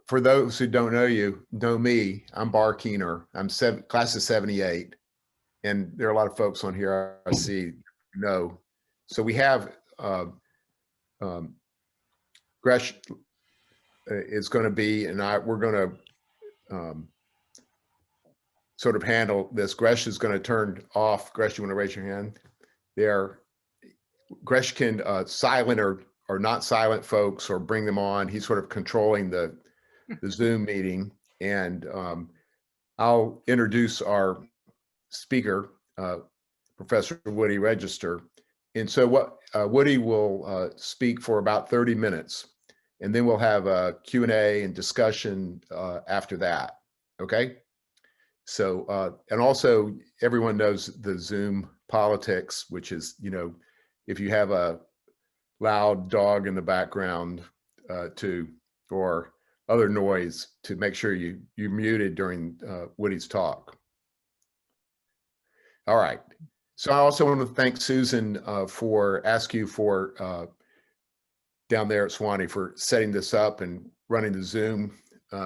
for those who don't know me, I'm Bar Keener. I'm class of 78. And there are a lot of folks on here I see know. So we have Gresh is going to be, and we're going to sort of handle this. Gresh is going to turn off. Gresh, you want to raise your hand? There. Gresh can silent or not silent folks or bring them on. He's sort of controlling the Zoom meeting. And I'll introduce our speaker, Professor Woody Register. And so what Woody will speak for about 30 minutes, and then we'll have a Q&A and discussion after that, okay? So, and also everyone knows the Zoom politics, which is, you know, if you have a loud dog in the background or other noise, to make sure you're muted during Woody's talk. All right. So I also want to thank Susan ask you for down there at Sewanee for setting this up and running the Zoom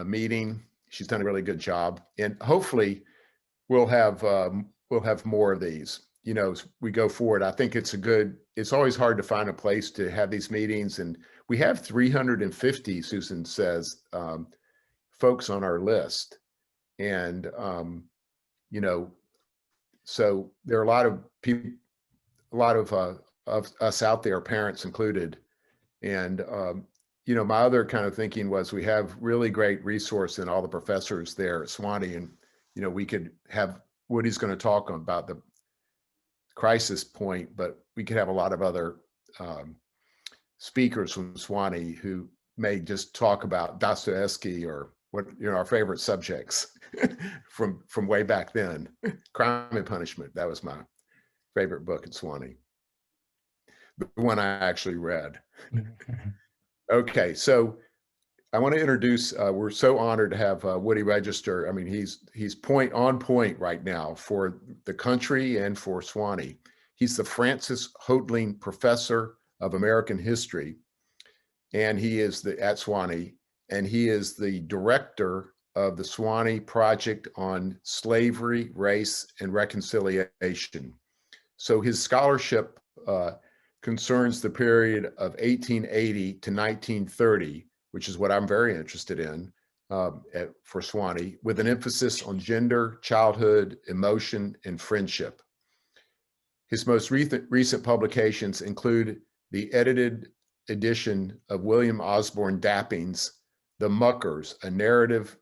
meeting. She's done a really good job, and hopefully we'll have more of these. You know, as we go forward, I think it's always hard to find a place to have these meetings, and we have 350, Susan says, folks on our list. And, you know, so there are a lot of people, a lot of us out there, parents included. And, you know, my other kind of thinking was we have really great resource in all the professors there at Sewanee, and, you know, we could have, Woody's going to talk about the crisis point, but we could have a lot of other speakers from Sewanee who may just talk about Dostoevsky or what, you know, our favorite subjects from way back then. Crime and Punishment, that was my favorite book at Sewanee, the one I actually read. Okay, so I want to introduce, we're so honored to have Woody Register. I mean, he's on point right now for the country and for Sewanee. He's the Francis Hoatling Professor of American History, and he is at Sewanee, and he is the director of the Sewanee Project on Slavery, Race, and Reconciliation. So his scholarship concerns the period of 1880 to 1930, which is what I'm very interested in for Sewanee, with an emphasis on gender, childhood, emotion, and friendship. His most recent publications include the edited edition of William Osborne Dapping's The Muckers, a narrative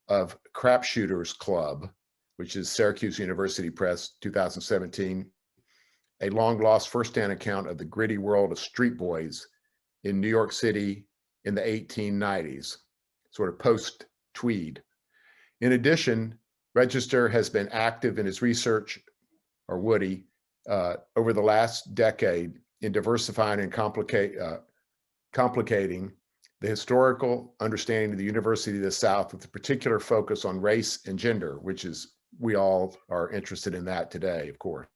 of Crapshooters Club, which is Syracuse University Press, 2017, a long-lost first-hand account of the gritty world of street boys in New York City in the 1890s, sort of post-Tweed. In addition, Register has been active in his research, or Woody, over the last decade in diversifying and complicating the historical understanding of the University of the South with a particular focus on race and gender, which is, we all are interested in that today, of course.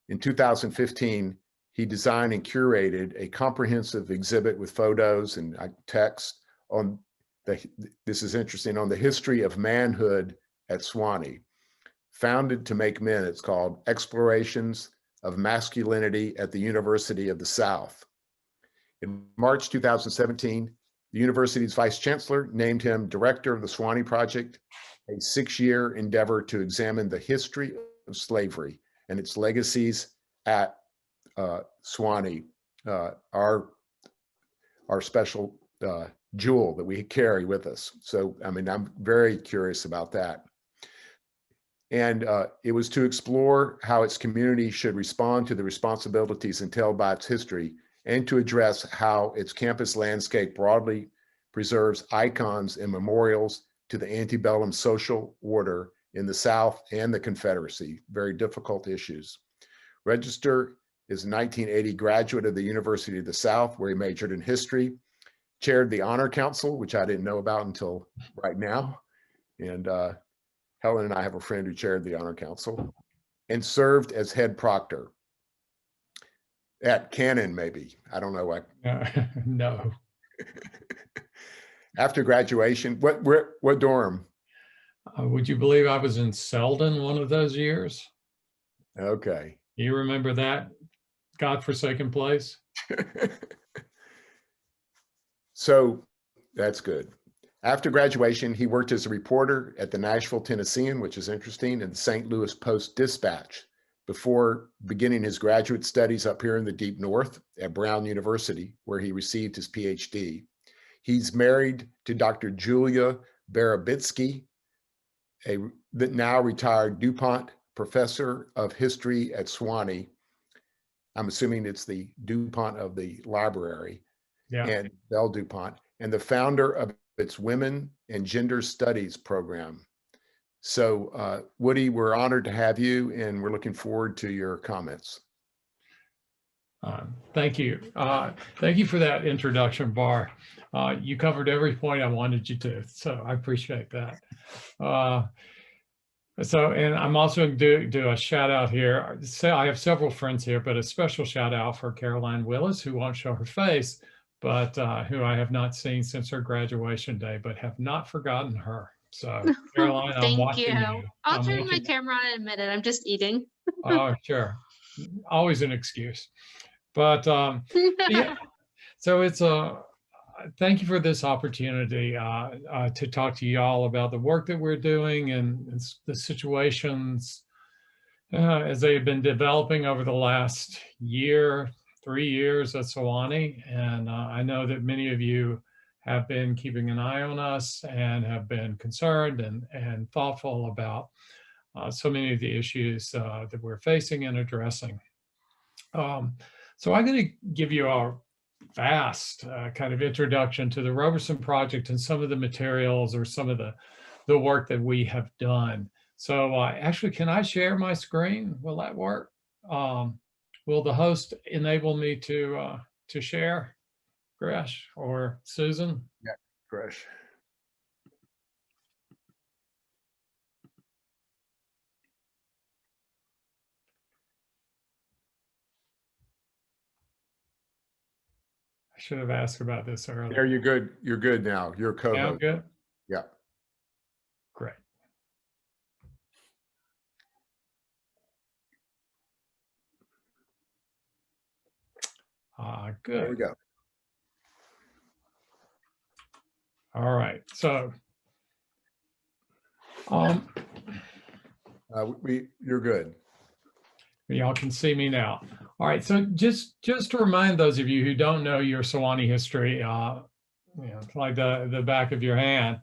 In 2015, he designed and curated a comprehensive exhibit with photos and text on this is interesting, on the history of manhood at Sewanee. Founded to Make Men, it's called Explorations of Masculinity at the University of the South. In March 2017, the university's vice chancellor named him director of the Sewanee Project, a 6-year endeavor to examine the history of slavery and its legacies at Sewanee, our special jewel that we carry with us. So, I mean, I'm very curious about that. And it was to explore how its community should respond to the responsibilities entailed by its history, and to address how its campus landscape broadly preserves icons and memorials to the antebellum social order in the South and the Confederacy, very difficult issues. Register is a 1980 graduate of the University of the South, where he majored in history, chaired the Honor Council, which I didn't know about until right now. And Helen and I have a friend who chaired the Honor Council, and served as head proctor at Canon, maybe. I don't know. No. After graduation, what dorm? Would you believe I was in Selden one of those years? Okay. You remember that godforsaken place? So that's good. After graduation, he worked as a reporter at the Nashville Tennessean, which is interesting, and the St. Louis Post-Dispatch before beginning his graduate studies up here in the deep north at Brown University, where he received his PhD. He's married to Dr. Julia Barabitsky, a now retired DuPont professor of history at Sewanee. I'm assuming it's the DuPont of the library, and Belle DuPont, and the founder of its Women and Gender Studies program. So Woody, we're honored to have you, and we're looking forward to your comments. Thank you. Thank you for that introduction, Bar. You covered every point I wanted you to, so I appreciate that. And I'm also going to do a shout out here. So I have several friends here, but a special shout out for Caroline Willis, who won't show her face, but who I have not seen since her graduation day, but have not forgotten her. So Caroline, I'm watching you. I'll turn my camera on in a minute. I'm just eating. Oh, sure. Always an excuse. But yeah, so it's thank you for this opportunity to talk to you all about the work that we're doing and the situations as they've been developing over the last year, 3 years at Sewanee. And I know that many of you have been keeping an eye on us and have been concerned and thoughtful about so many of the issues that we're facing and addressing. So I'm going to give you a fast kind of introduction to the Roberson Project and some of the materials or some of the work that we have done. So actually, can I share my screen? Will that work? Will the host enable me to share, Gresh or Susan? Yeah, Gresh. I should have asked about this earlier. There, you're good. You're good now. You're co-host. Now good? Yeah. Great. Good. There we go. All right. So you're good. Y'all can see me now. All right, so just to remind those of you who don't know your Sewanee history, like the back of your hand,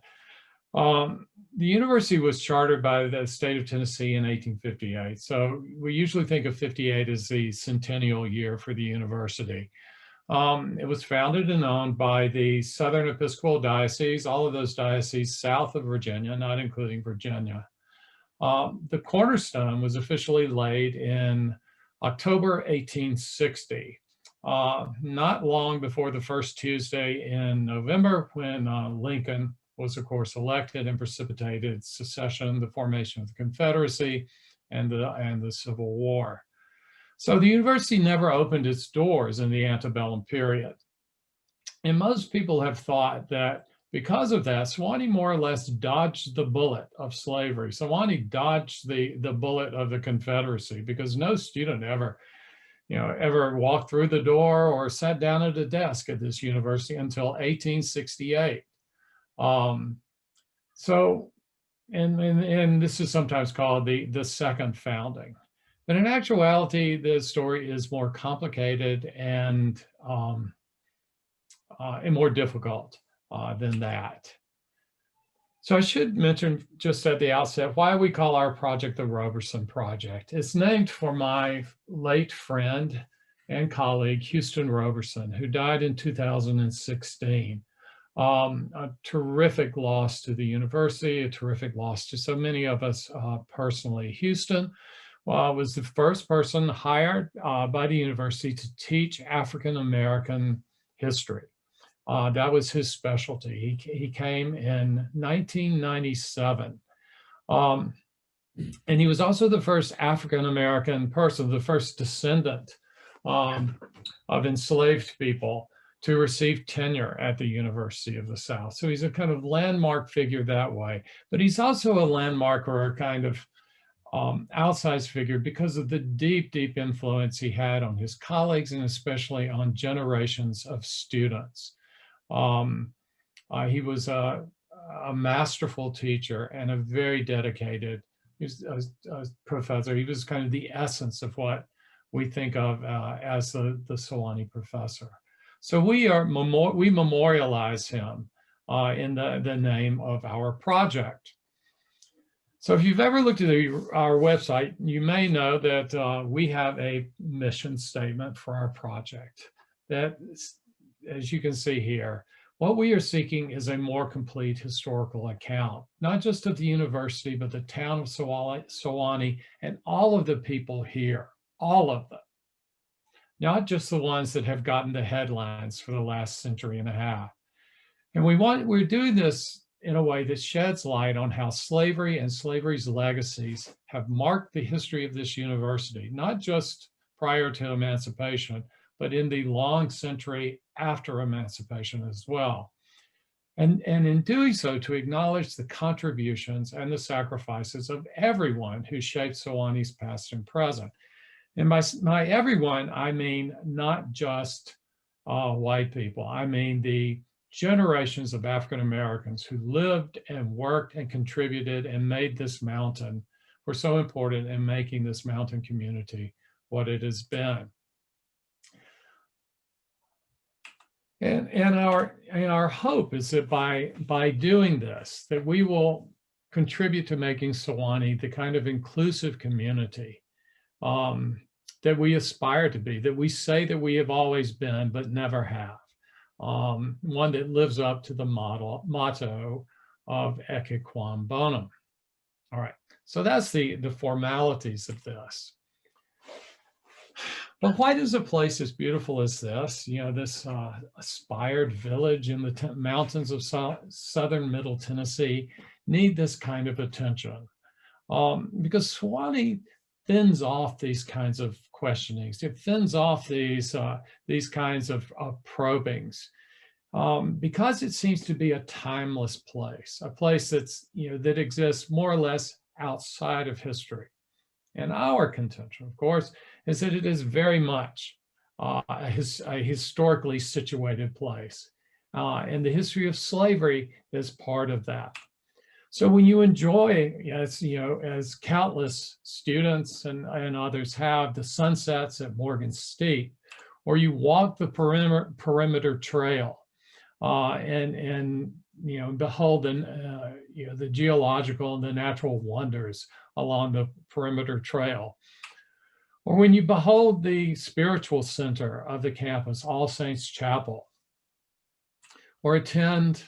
the university was chartered by the state of Tennessee in 1858. So we usually think of 58 as the centennial year for the university. It was founded and owned by the Southern Episcopal Diocese, all of those dioceses south of Virginia, not including Virginia. The cornerstone was officially laid in October 1860, not long before the first Tuesday in November, when Lincoln was, of course, elected and precipitated secession, the formation of the Confederacy, and the Civil War. So the university never opened its doors in the antebellum period. And most people have thought that because of that, Sewanee more or less dodged the bullet of slavery. Sewanee dodged the bullet of the Confederacy because no student ever walked through the door or sat down at a desk at this university until 1868. And this is sometimes called the second founding. But in actuality, the story is more complicated and more difficult than that. So I should mention just at the outset why we call our project the Roberson Project. It's named for my late friend and colleague, Houston Roberson, who died in 2016. A terrific loss to the university, a terrific loss to so many of us personally. Houston was the first person hired by the university to teach African-American history. That was his specialty. He came in 1997. And he was also the first African-American person, the first descendant of enslaved people to receive tenure at the University of the South. So he's a kind of landmark figure that way, but he's also a landmark or a kind of outsized figure because of the deep, deep influence he had on his colleagues and especially on generations of students. He was a masterful teacher and a very dedicated professor. He was kind of the essence of what we think of as the Sewanee professor. So we memorialize him in the name of our project. So if you've ever looked at our website, you may know that we have a mission statement for our project. That, as you can see here, what we are seeking is a more complete historical account, not just of the university, but the town of Sewanee and all of the people here, all of them, not just the ones that have gotten the headlines for the last century and a half. And we're doing this in a way that sheds light on how slavery and slavery's legacies have marked the history of this university, not just prior to emancipation, but in the long century after emancipation as well. And in doing so, to acknowledge the contributions and the sacrifices of everyone who shaped Sewanee's past and present. And by everyone, I mean not just white people. I mean the generations of African Americans who lived and worked and contributed and made this mountain, were so important in making this mountain community what it has been. And our hope is that by doing this, that we will contribute to making Sewanee the kind of inclusive community that we aspire to be, that we say that we have always been, but never have. One that lives up to the motto of Ecce Quam Bonum. All right, so that's the formalities of this. But why does a place as beautiful as this, this aspired village in the mountains of southern Middle Tennessee, need this kind of attention? Because Sewanee thins off these kinds of questionings. It thins off these kinds of probings because it seems to be a timeless place, a place that's that exists more or less outside of history. And our contention, of course, is that it is very much a historically situated place, and the history of slavery is part of that. So when you enjoy, as countless students and others have, the sunsets at Morgan Steep, or you walk the perimeter trail and behold the geological and the natural wonders along the perimeter trail, or when you behold the spiritual center of the campus, All Saints Chapel, or attend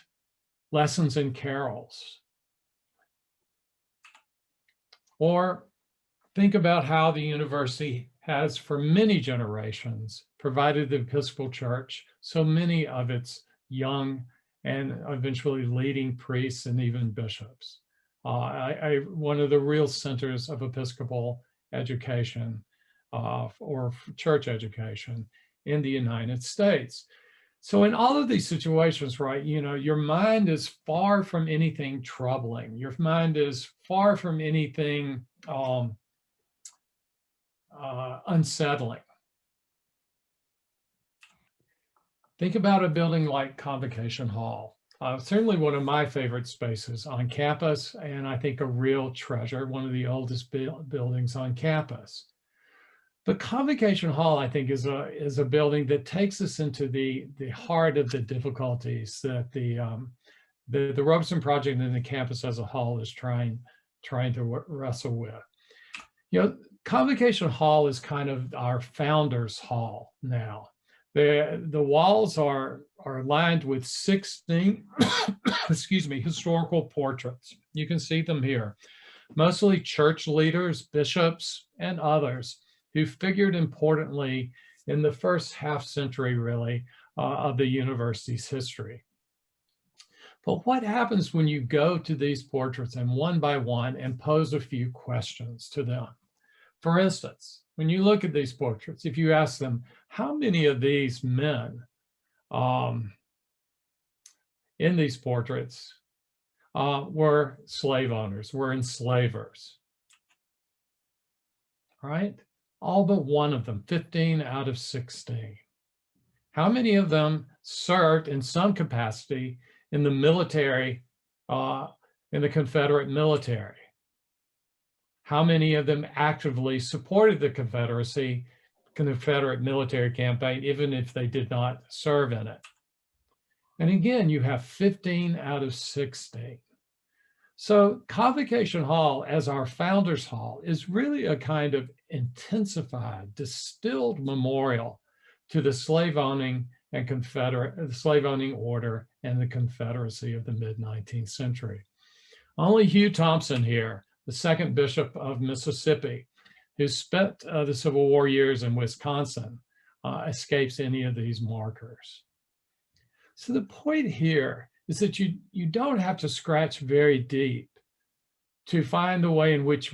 lessons and carols, or think about how the university has for many generations provided the Episcopal Church so many of its young and eventually leading priests and even bishops. One of the real centers of Episcopal education or church education in the United States. So in all of these situations, right, your mind is far from anything troubling. Your mind is far from anything unsettling. Think about a building like Convocation Hall. Certainly one of my favorite spaces on campus, and I think a real treasure, one of the oldest buildings on campus. But Convocation Hall, I think, is a building that takes us into the heart of the difficulties that the Roberson Project and the campus as a whole is trying to wrestle with. Convocation Hall is kind of our founders' hall now. The walls are lined with 16 historical portraits. You can see them here, mostly church leaders, bishops, and others who figured importantly in the first half century, really, of the university's history. But what happens when you go to these portraits and one by one and pose a few questions to them? For instance, when you look at these portraits, if you ask them, how many of these men in these portraits were slave owners, were enslavers. Right? All but one of them, 15 out of 16. How many of them served in some capacity in the military, in the Confederate military? How many of them actively supported the Confederate military campaign, even if they did not serve in it? And again, you have 15 out of 16. So Convocation Hall, as our Founders Hall, is really a kind of intensified, distilled memorial to the slave owning and the slave owning order and the Confederacy of the mid-19th century. Only Hugh Thompson here, the second bishop of Mississippi, who spent the Civil War years in Wisconsin, escapes any of these markers. So the point here is that you don't have to scratch very deep to find the way in which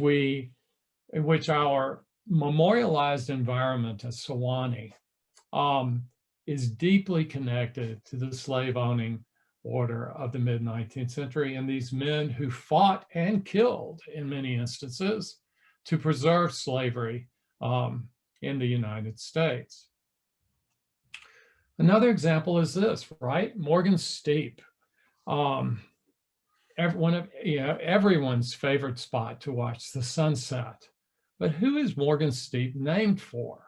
our memorialized environment at Sewanee is deeply connected to the slave owning order of the mid-19th century and these men who fought and killed in many instances to preserve slavery in the United States. Another example is this, right? Morgan Steep. Everyone's favorite spot to watch the sunset. But who is Morgan Steep named for?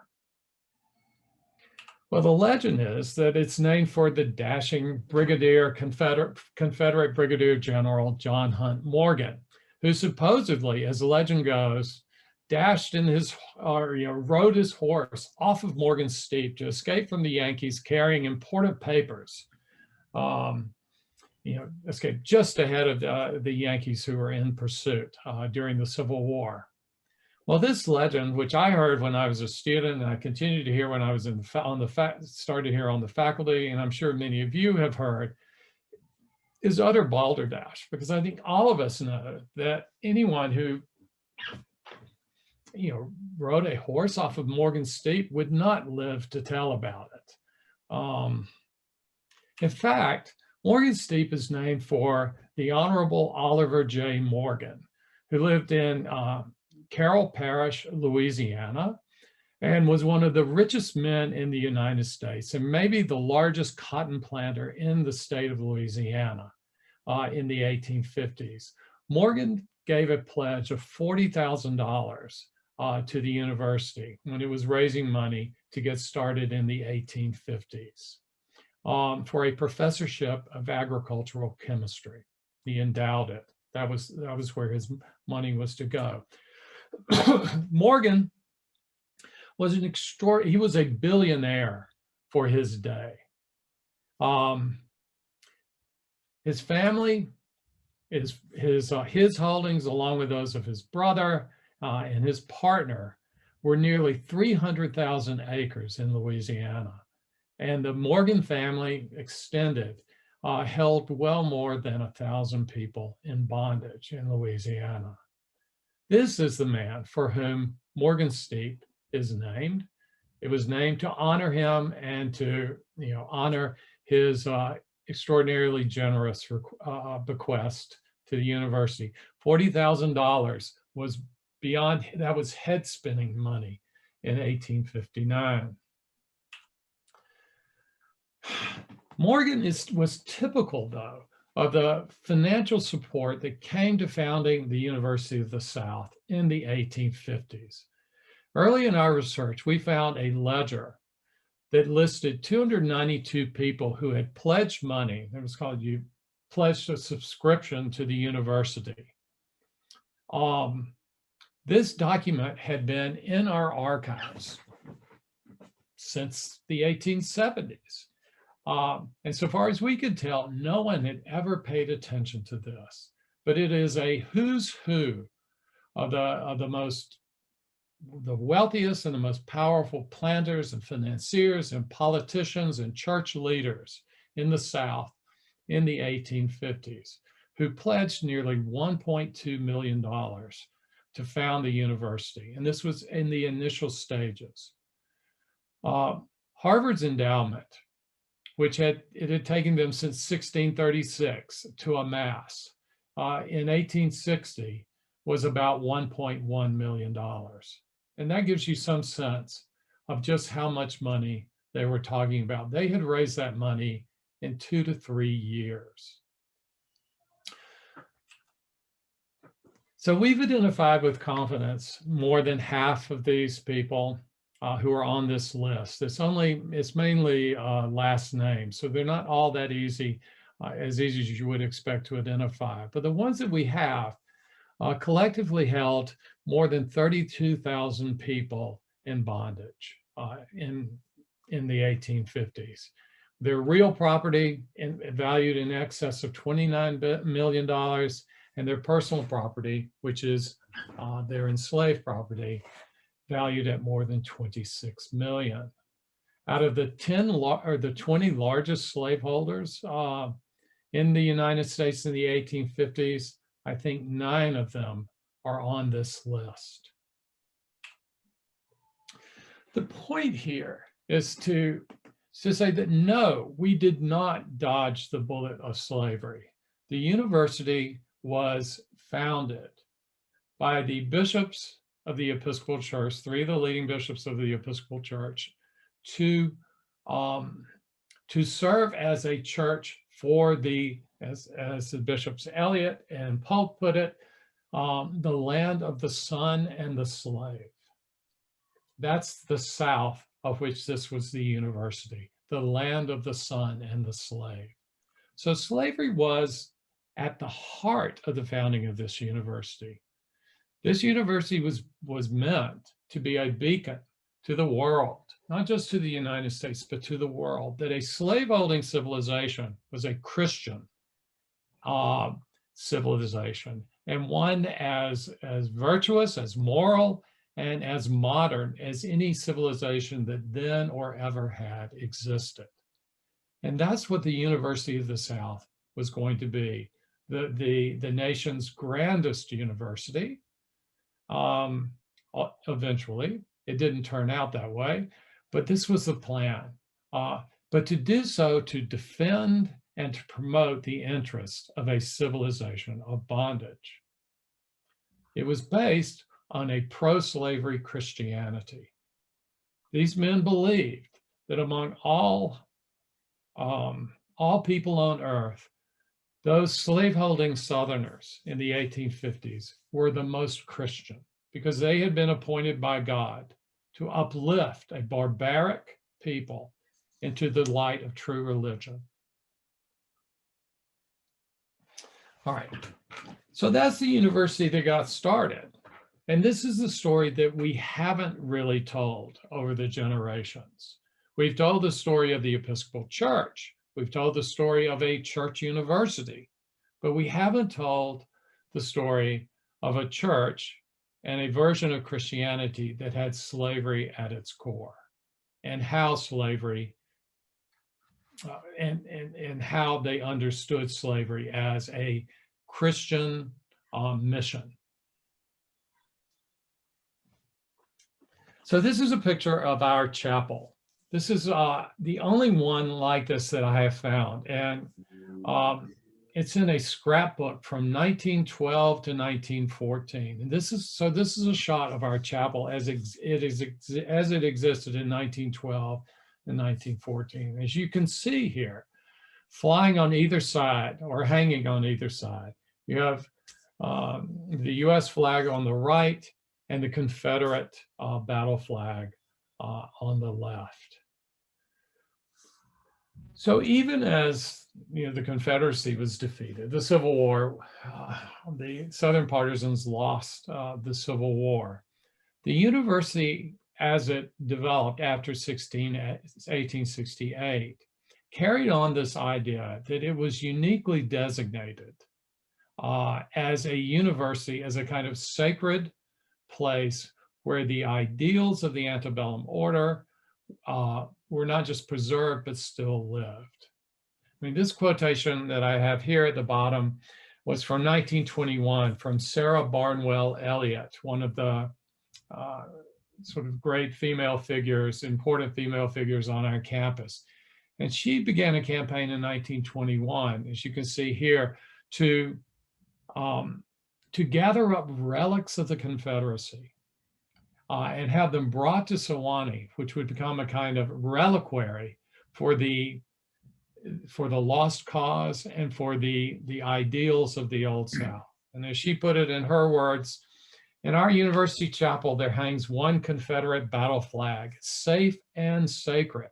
Well, the legend is that it's named for the dashing Confederate Brigadier General John Hunt Morgan, who supposedly, as the legend goes, rode his horse off of Morgan Steep to escape from the Yankees carrying important papers. Escaped just ahead of the Yankees who were in pursuit during the Civil War. Well, this legend, which I heard when I was a student, and I continued to hear when I was started here on the faculty, and I'm sure many of you have heard, is utter balderdash, because I think all of us know that anyone who rode a horse off of Morgan Steep would not live to tell about it. In fact, Morgan Steep is named for the Honorable Oliver J. Morgan, who lived in Carroll Parish, Louisiana, and was one of the richest men in the United States and maybe the largest cotton planter in the state of Louisiana in the 1850s. Morgan gave a pledge of $40,000 to the university when it was raising money to get started in the 1850s for a professorship of agricultural chemistry. He endowed it. That was where his money was to go. Morgan was he was a billionaire for his day. His family, his holdings, along with those of his brother and his partner, were nearly 300,000 acres in Louisiana. And the Morgan family extended held well more than 1,000 people in bondage in Louisiana. This is the man for whom Morgan Steep is named. It was named to honor him and to honor his extraordinarily generous bequest to the university. $40,000 was that was head-spinning money in 1859. Morgan was typical, though, of the financial support that came to founding the University of the South in the 1850s. Early in our research, we found a ledger that listed 292 people who had pledged money. It was called pledged a subscription to the university. This document had been in our archives since the 1870s. And so far as we could tell, no one had ever paid attention to this, but it is a who's who of the wealthiest and the most powerful planters and financiers and politicians and church leaders in the South in the 1850s, who pledged nearly $1.2 million to found the university. And this was in the initial stages. Harvard's endowment which it had taken them since 1636 to amass, in 1860 was about $1.1 million. And that gives you some sense of just how much money they were talking about. They had raised that money in 2 to 3 years. So we've identified with confidence more than half of these people who are on this list. It's mainly last names, so they're not all that easy, as easy as you would expect to identify. But the ones that we have collectively held more than 32,000 people in bondage in the 1850s. Their real property valued in excess of $29 million, and their personal property, which is their enslaved property, valued at more than 26 million. Out of the 20 largest slaveholders in the United States in the 1850s, I think 9 of them are on this list. The point here is to say that no, we did not dodge the bullet of slavery. The university was founded by the bishops of the Episcopal Church, 3 of the leading bishops of the Episcopal Church, to serve as a church for the, as the bishops Eliot and Pope put it, the land of the son and the slave. That's the South of which this was the university, the land of the son and the slave. So slavery was at the heart of the founding of this university. This university was meant to be a beacon to the world, not just to the United States, but to the world, that a slaveholding civilization was a Christian civilization, and one as virtuous, as moral, and as modern as any civilization that then or ever had existed. And that's what the University of the South was going to be, the nation's grandest university. Eventually, it didn't turn out that way, but this was the plan. But to do so, to defend and to promote the interests of a civilization of bondage. It was based on a pro-slavery Christianity. These men believed that among all people on earth, those slaveholding Southerners in the 1850s were the most Christian because they had been appointed by God to uplift a barbaric people into the light of true religion. All right, so that's the university that got started. And this is the story that we haven't really told over the generations. We've told the story of the Episcopal Church. We've told the story of a church university, but we haven't told the story of a church and a version of Christianity that had slavery at its core, and how slavery and how they understood slavery as a Christian mission. So this is a picture of our chapel. This is the only one like this that I have found, and it's in a scrapbook from 1912 to 1914. And this is a shot of our chapel as it existed in 1912 and 1914. As you can see here, flying on either side or hanging on either side, you have the US flag on the right and the Confederate battle flag on the left. So even as the Confederacy was defeated, the Civil War, the Southern partisans lost the Civil War. The university, as it developed after 1868, carried on this idea that it was uniquely designated as a university, as a kind of sacred place where the ideals of the antebellum order were not just preserved, but still lived. I mean, this quotation that I have here at the bottom was from 1921 from Sarah Barnwell Elliott, one of the sort of great female figures, important female figures on our campus. And she began a campaign in 1921, as you can see here, to gather up relics of the Confederacy and have them brought to Sewanee, which would become a kind of reliquary for the lost cause and for the ideals of the Old South. And as she put it in her words, in our university chapel, there hangs one Confederate battle flag, safe and sacred.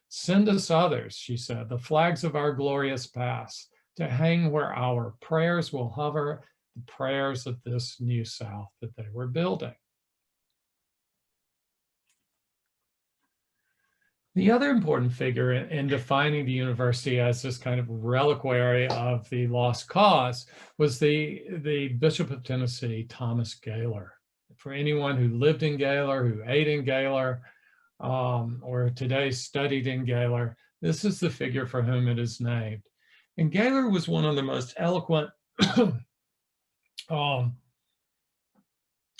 Send us others, she said, the flags of our glorious past, to hang where our prayers will hover, the prayers of this new South that they were building. The other important figure in defining the university as this kind of reliquary of the lost cause was the Bishop of Tennessee, Thomas Gaylor. For anyone who lived in Gaylor, who ate in Gaylor, or today studied in Gaylor, this is the figure for whom it is named. And Gaylor was one of the most eloquent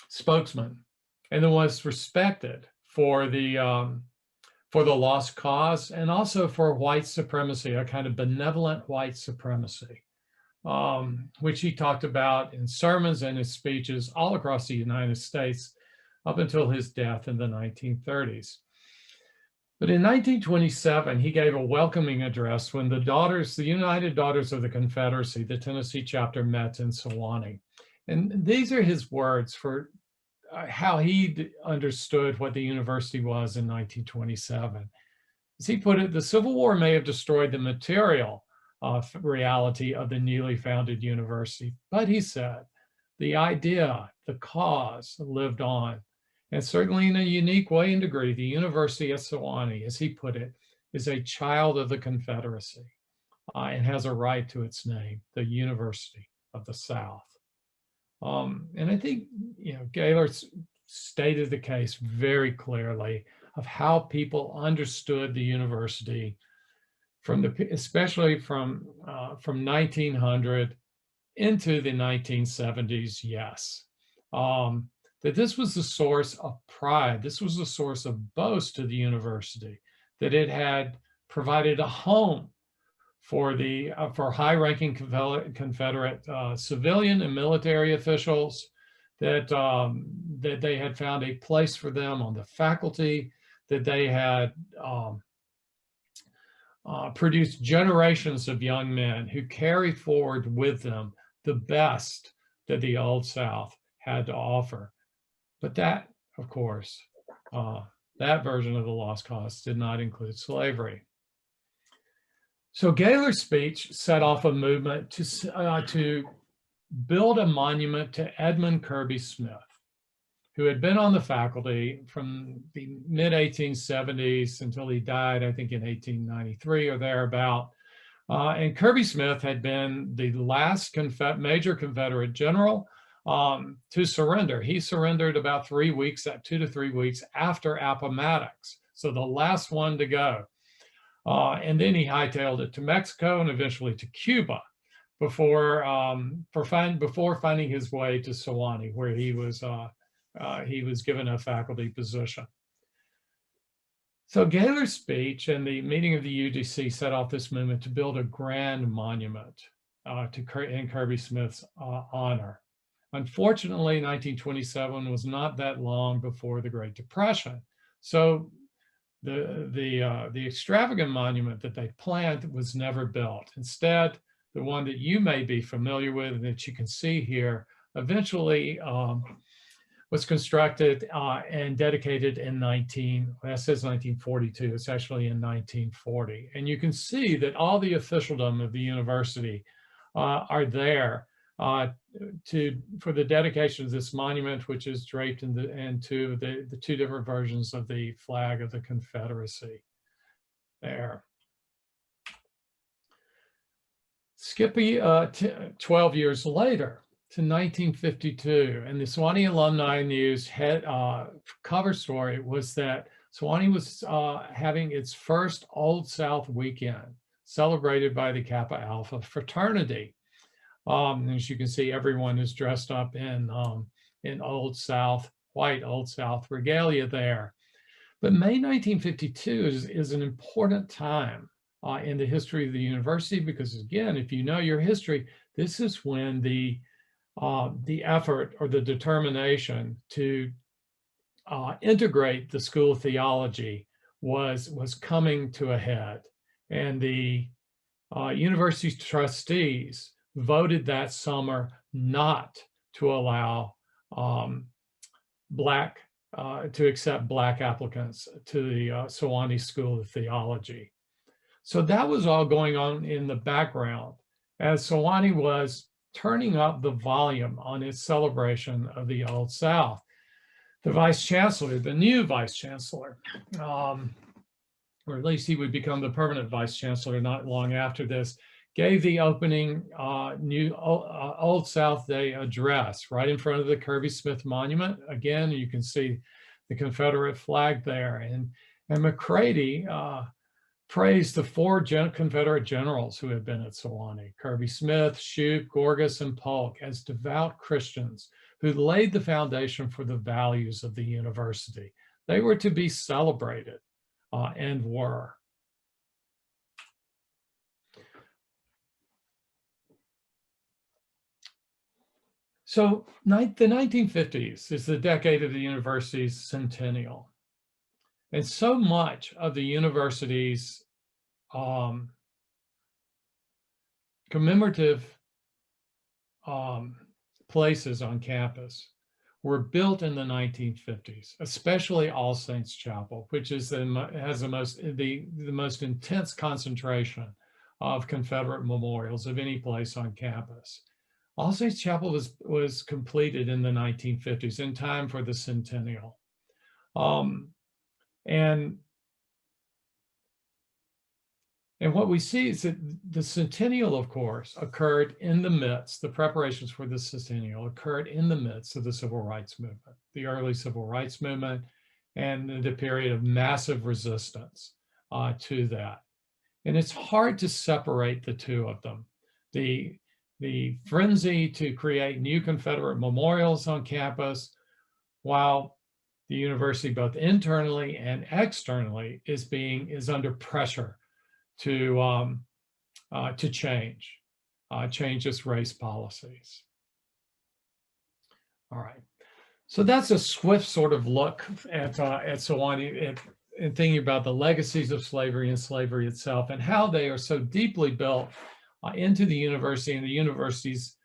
spokesmen and the most respected for the lost cause and also for white supremacy, a kind of benevolent white supremacy, which he talked about in sermons and his speeches all across the United States up until his death in the 1930s. But in 1927, he gave a welcoming address when the United Daughters of the Confederacy, the Tennessee chapter, met in Sewanee. And these are his words for how he understood what the university was in 1927. As he put it, the Civil War may have destroyed the material reality of the newly founded university, but he said, the idea, the cause lived on. And certainly in a unique way and degree, the University of Sewanee, as he put it, is a child of the Confederacy and has a right to its name, the University of the South. And I think, Gaylor stated the case very clearly of how people understood the university especially from 1900 into the 1970s, yes. That this was the source of pride. This was the source of boast to the university, that it had provided a home for high-ranking Confederate civilian and military officials, that they had found a place for them on the faculty, that they had produced generations of young men who carried forward with them the best that the Old South had to offer. But that, of course, that version of the lost cause did not include slavery. So Gaylor's speech set off a movement to build a monument to Edmund Kirby Smith, who had been on the faculty from the mid-1870s until he died, I think in 1893 or thereabout. And Kirby Smith had been the last major Confederate general to surrender. He surrendered about 2 to 3 weeks after Appomattox, so the last one to go. And then he hightailed it to Mexico and eventually to Cuba before finding his way to Sewanee, where he was given a faculty position. So Gaylor's speech and the meeting of the UDC set off this movement to build a grand monument in Kirby Smith's honor. Unfortunately, 1927 was not that long before the Great Depression. So the extravagant monument that they planned was never built. Instead, the one that you may be familiar with and that you can see here eventually was constructed and dedicated in 1942. It's actually in 1940. And you can see that all the officialdom of the university are there for the dedication of this monument, which is draped into the two different versions of the flag of the Confederacy there. Skip 12 years later to 1952, and the Sewanee Alumni News cover story was that Sewanee was having its first Old South weekend, celebrated by the Kappa Alpha fraternity. As you can see, everyone is dressed up in Old South, white Old South regalia there. But May 1952 is an important time in the history of the university, because again, if you know your history, this is when the effort or the determination to integrate the School of Theology was coming to a head. And the university trustees voted that summer not to allow to accept Black applicants to the Sewanee School of Theology. So that was all going on in the background as Sewanee was turning up the volume on its celebration of the Old South. The vice chancellor, the new vice chancellor, or at least he would become the permanent vice chancellor not long after this, gave the opening Old South Day address right in front of the Kirby Smith Monument. Again, you can see the Confederate flag there. And McCready praised the 4 Confederate generals who had been at Sewanee: Kirby Smith, Shoup, Gorgas, and Polk, as devout Christians who laid the foundation for the values of the university. They were to be celebrated and were. So the 1950s is the decade of the university's centennial. And so much of the university's commemorative places on campus were built in the 1950s, especially All Saints Chapel, which has the most intense concentration of Confederate memorials of any place on campus. All Saints Chapel was completed in the 1950s in time for the centennial. And what we see is that the centennial, of course, occurred in the midst, the preparations for the centennial occurred in the midst of the civil rights movement, the early civil rights movement, and the period of massive resistance to that. And it's hard to separate the two of them. The frenzy to create new Confederate memorials on campus, while the university, both internally and externally, is under pressure to change its race policies. All right, so that's a swift sort of look at Sewanee and thinking about the legacies of slavery and slavery itself and how they are so deeply built into the university and the university's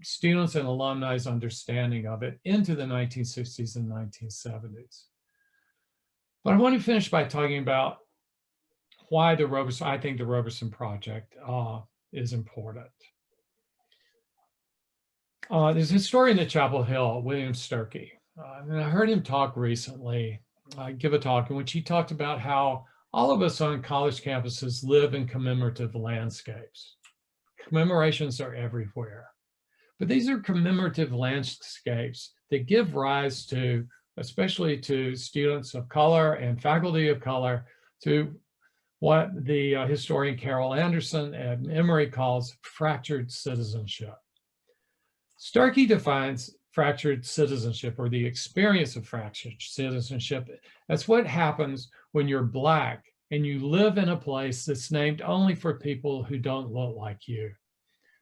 students and alumni's understanding of it into the 1960s and 1970s. But I want to finish by talking about why I think the Roberson Project is important. There's a historian at Chapel Hill, William Sturkey, and I heard him talk recently, give a talk in which he talked about how all of us on college campuses live in commemorative landscapes. Commemorations are everywhere, but these are commemorative landscapes that give rise to, especially to students of color and faculty of color, to what the historian Carol Anderson at Emory calls fractured citizenship. Starkey defines fractured citizenship, or the experience of fractured citizenship, as what happens when you're Black and you live in a place that's named only for people who don't look like you.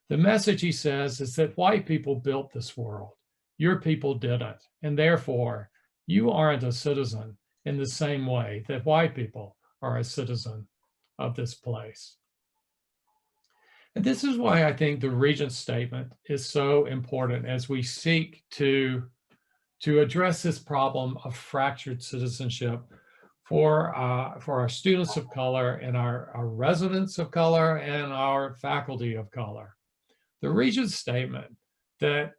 The message, he says, is that white people built this world. Your people didn't, and therefore you aren't a citizen in the same way that white people are a citizen of this place. And this is why I think the Regents statement is so important as we seek to address this problem of fractured citizenship for our students of color and our residents of color and our faculty of color. The Regents statement that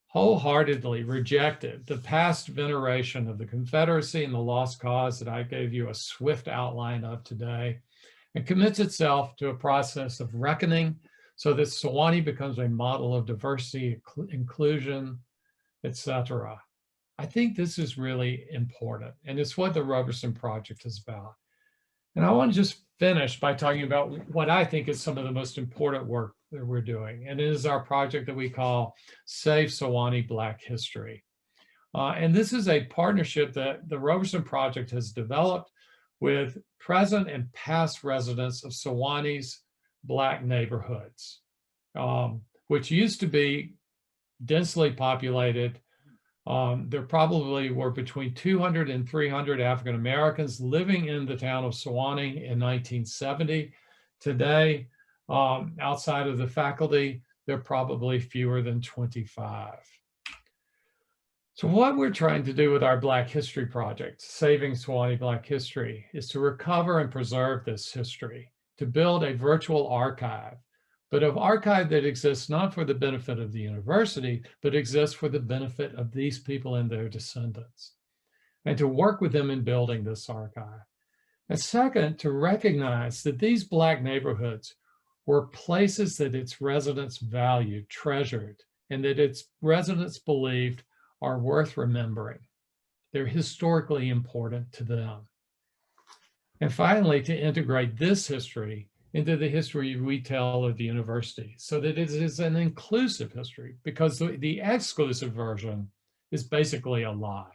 wholeheartedly rejected the past veneration of the Confederacy and the lost cause that I gave you a swift outline of today, and commits itself to a process of reckoning so that Sewanee becomes a model of diversity, inclusion, etc. I think this is really important, and it's what the Roberson Project is about. And I want to just finish by talking about what I think is some of the most important work that we're doing. And it is our project that we call Save Sewanee Black History. And this is a partnership that the Roberson Project has developed with present and past residents of Sewanee's Black neighborhoods, which used to be densely populated. There probably were between 200 and 300 African Americans living in the town of Sewanee in 1970. Today, outside of the faculty, there are probably fewer than 25. So what we're trying to do with our Black History Project, Saving Sewanee Black History, is to recover and preserve this history, to build a virtual archive, but an archive that exists not for the benefit of the university, but exists for the benefit of these people and their descendants, and to work with them in building this archive. And second, to recognize that these Black neighborhoods were places that its residents valued, treasured, and that its residents believed are worth remembering. They're historically important to them. And finally, to integrate this history into the history we tell of the university so that it is an inclusive history, because the exclusive version is basically a lie.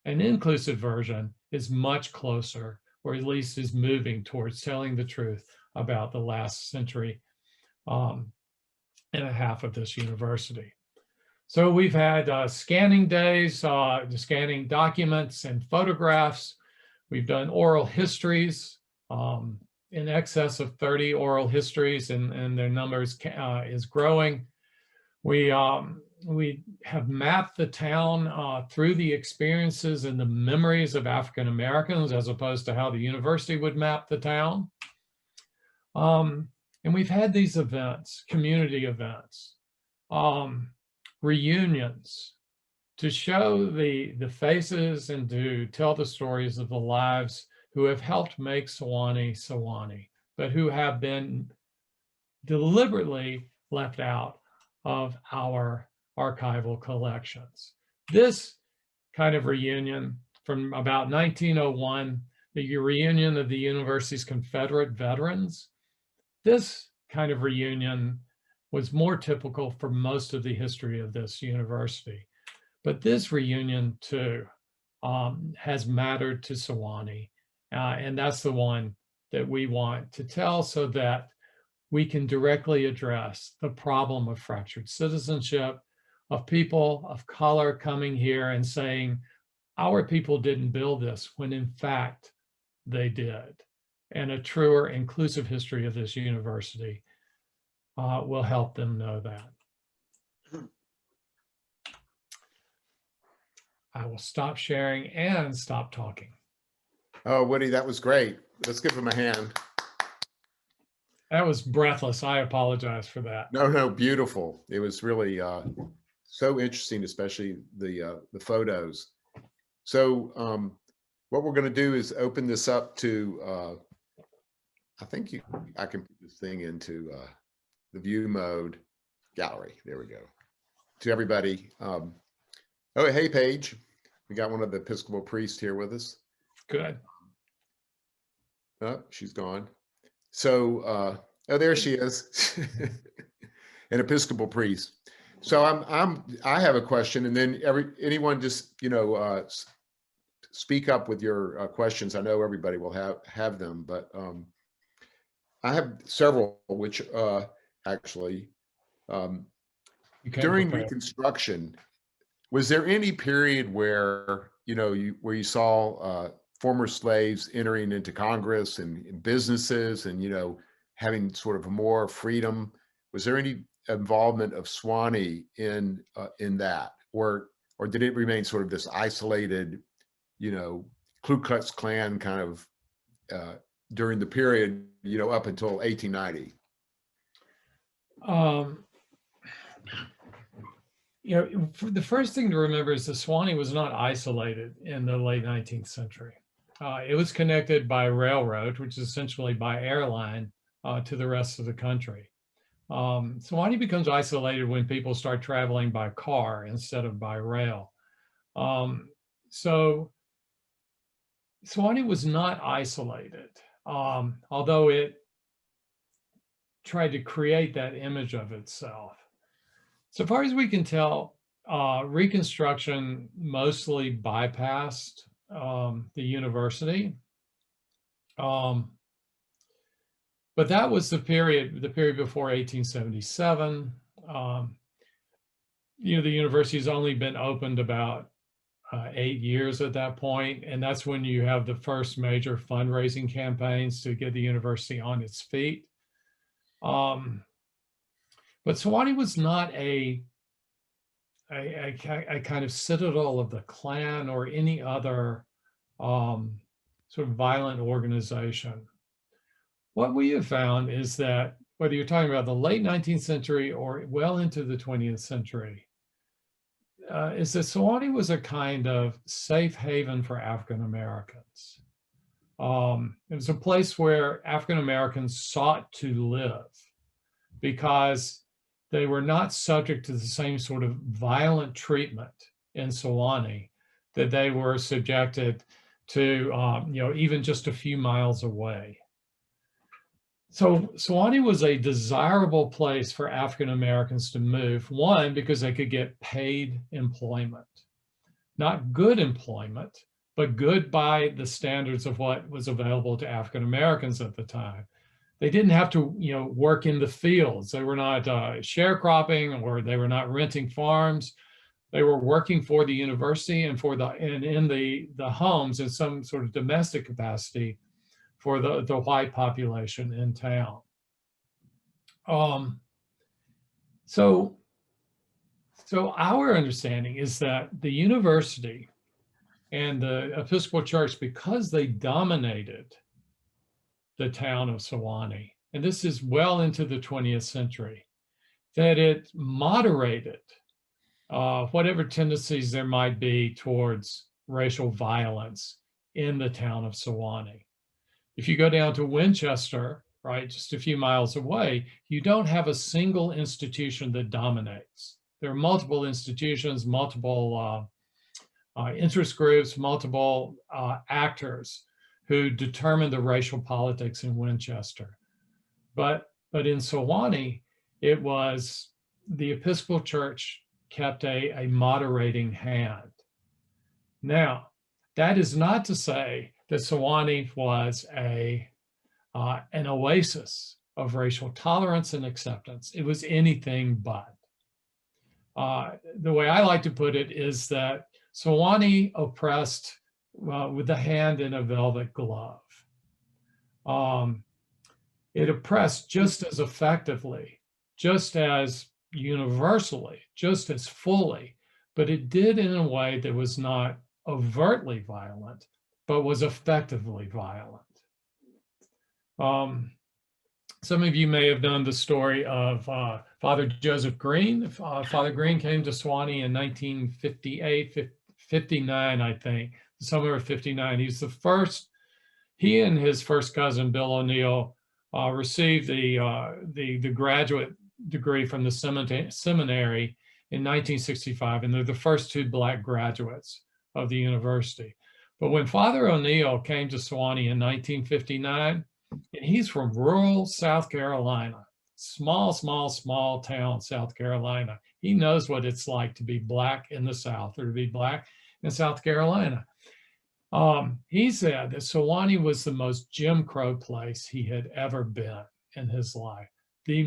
An inclusive version is much closer, or at least is moving towards telling the truth about the last century and a half of this university. So we've had scanning days, scanning documents and photographs. We've done oral histories, in excess of 30 oral histories, and their numbers is growing. We have mapped the town through the experiences and the memories of African Americans, as opposed to how the university would map the town. And we've had these events, community events, reunions, to show the faces and to tell the stories of the lives who have helped make Sewanee, Sewanee, but who have been deliberately left out of our archival collections. This kind of reunion from about 1901, the reunion of the university's Confederate veterans, this kind of reunion was more typical for most of the history of this university. But this reunion too has mattered to Sewanee, and that's the one that we want to tell so that we can directly address the problem of fractured citizenship, of people of color coming here and saying, our people didn't build this, when in fact they did. And a truer, inclusive history of this university will help them know that. I will stop sharing and stop talking. Oh, Woody, that was great. Let's give him a hand. That was breathless. I apologize for that. No, beautiful. It was really so interesting, especially the photos. So what we're going to do is open this up to, I think I can put this thing into the view mode gallery. There we go. To everybody. Oh, hey, Paige. We got one of the Episcopal priests here with us. Good. Oh, she's gone. So, oh, there she is, an Episcopal priest. So I have a question, and then anyone just speak up with your questions. I know everybody will have them, but I have several, which actually during Reconstruction, was there any period where you saw former slaves entering into Congress and businesses and having sort of more freedom? Was there any involvement of Sewanee in that, or did it remain sort of this isolated, Ku Klux Klan kind of during the period up until 1890? The first thing to remember is that Sewanee was not isolated in the late 19th century. It was connected by railroad, which is essentially by airline, to the rest of the country. Sewanee becomes isolated when people start traveling by car instead of by rail. So Sewanee was not isolated, although it tried to create that image of itself. So far as we can tell, Reconstruction mostly bypassed the university. But that was the period before 1877. The university's only been opened about 8 years at that point, and that's when you have the first major fundraising campaigns to get the university on its feet. But Sewanee was not a kind of citadel of the Klan or any other sort of violent organization. What we have found is that whether you're talking about the late 19th century or well into the 20th century, is that Sewanee was a kind of safe haven for African Americans. It was a place where African Americans sought to live because they were not subject to the same sort of violent treatment in Sewanee that they were subjected to, even just a few miles away. So Sewanee was a desirable place for African Americans to move, one, because they could get paid employment. Not good employment, but good by the standards of what was available to African Americans at the time. They didn't have to, work in the fields. They were not sharecropping, or they were not renting farms. They were working for the university and in the homes in some sort of domestic capacity for the white population in town. So our understanding is that the university and the Episcopal Church, because they dominated the town of Sewanee, and this is well into the 20th century, that it moderated whatever tendencies there might be towards racial violence in the town of Sewanee. If you go down to Winchester, right, just a few miles away, you don't have a single institution that dominates. There are multiple institutions, multiple interest groups, multiple actors who determine the racial politics in Winchester. But in Sewanee, it was the Episcopal Church kept a moderating hand. Now, that is not to say that Sewanee was an oasis of racial tolerance and acceptance. It was anything but. The way I like to put it is that Sewanee oppressed with the hand in a velvet glove. It oppressed just as effectively, just as universally, just as fully, but it did in a way that was not overtly violent, but was effectively violent. Some of you may have known the story of Father Joseph Green. Father Green came to Sewanee in 1958, 59, I think, somewhere in 59. He's the first, he and his first cousin, Bill O'Neill, received the graduate degree from the seminary in 1965, and they're the first two Black graduates of the university. But when Father O'Neill came to Sewanee in 1959, and he's from rural South Carolina, small town, South Carolina. He knows what it's like to be Black in the South or to be Black in South Carolina. He said that Sewanee was the most Jim Crow place he had ever been in his life. The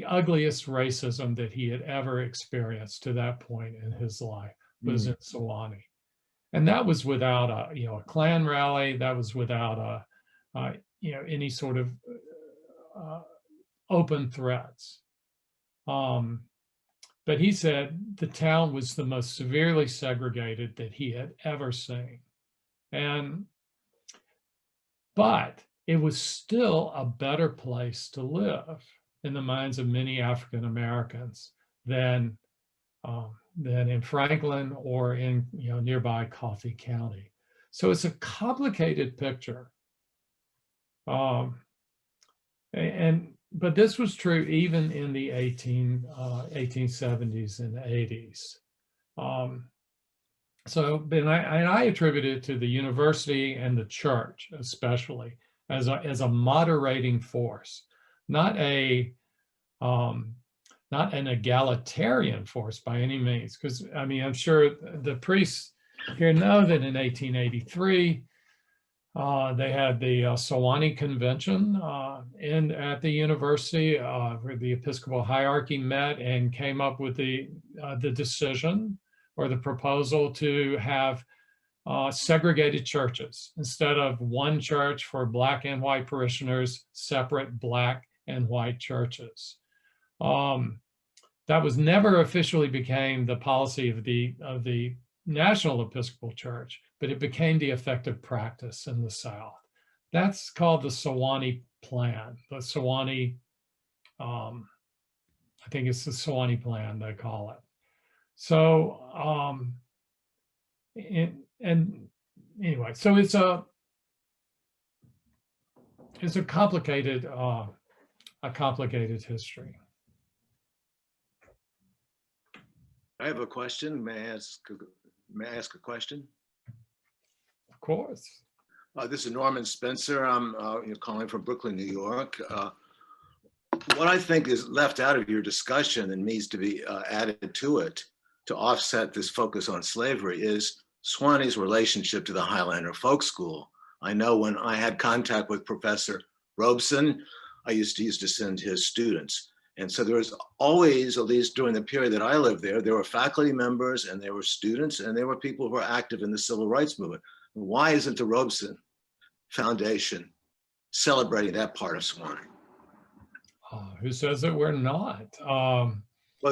ugliest racism that he had ever experienced to that point in his life was in Sewanee. And that was without a Klan rally. That was without any sort of open threats. But he said the town was the most severely segregated that he had ever seen. But it was still a better place to live in the minds of many African Americans than in Franklin or in nearby Coffee County. So it's a complicated picture. But this was true even in the 1870s and 80s. I attribute it to the university and the church, especially as a moderating force, not a not an egalitarian force by any means, because I mean, I'm sure the priests here know that in 1883, they had the Sewanee Convention at the university where the Episcopal hierarchy met and came up with the decision or the proposal to have segregated churches. Instead of one church for Black and white parishioners, separate Black and white churches. That was never officially became the policy of the National Episcopal Church, but it became the effective practice in the South. That's called the Sewanee Plan. The Sewanee, I think it's the Sewanee Plan they call it. So, and anyway, so it's a complicated history. I have a question. May I ask a question? Of course. This is Norman Spencer. I'm calling from Brooklyn, New York. What I think is left out of your discussion and needs to be added to it to offset this focus on slavery is Sewanee's relationship to the Highlander Folk School. I know when I had contact with Professor Roberson, I used to send his students. And so there was always, at least during the period that I lived there were faculty members and there were students and there were people who were active in the civil rights movement. Why isn't the Roberson Foundation celebrating that part of Sewanee? Who says that we're not? Well,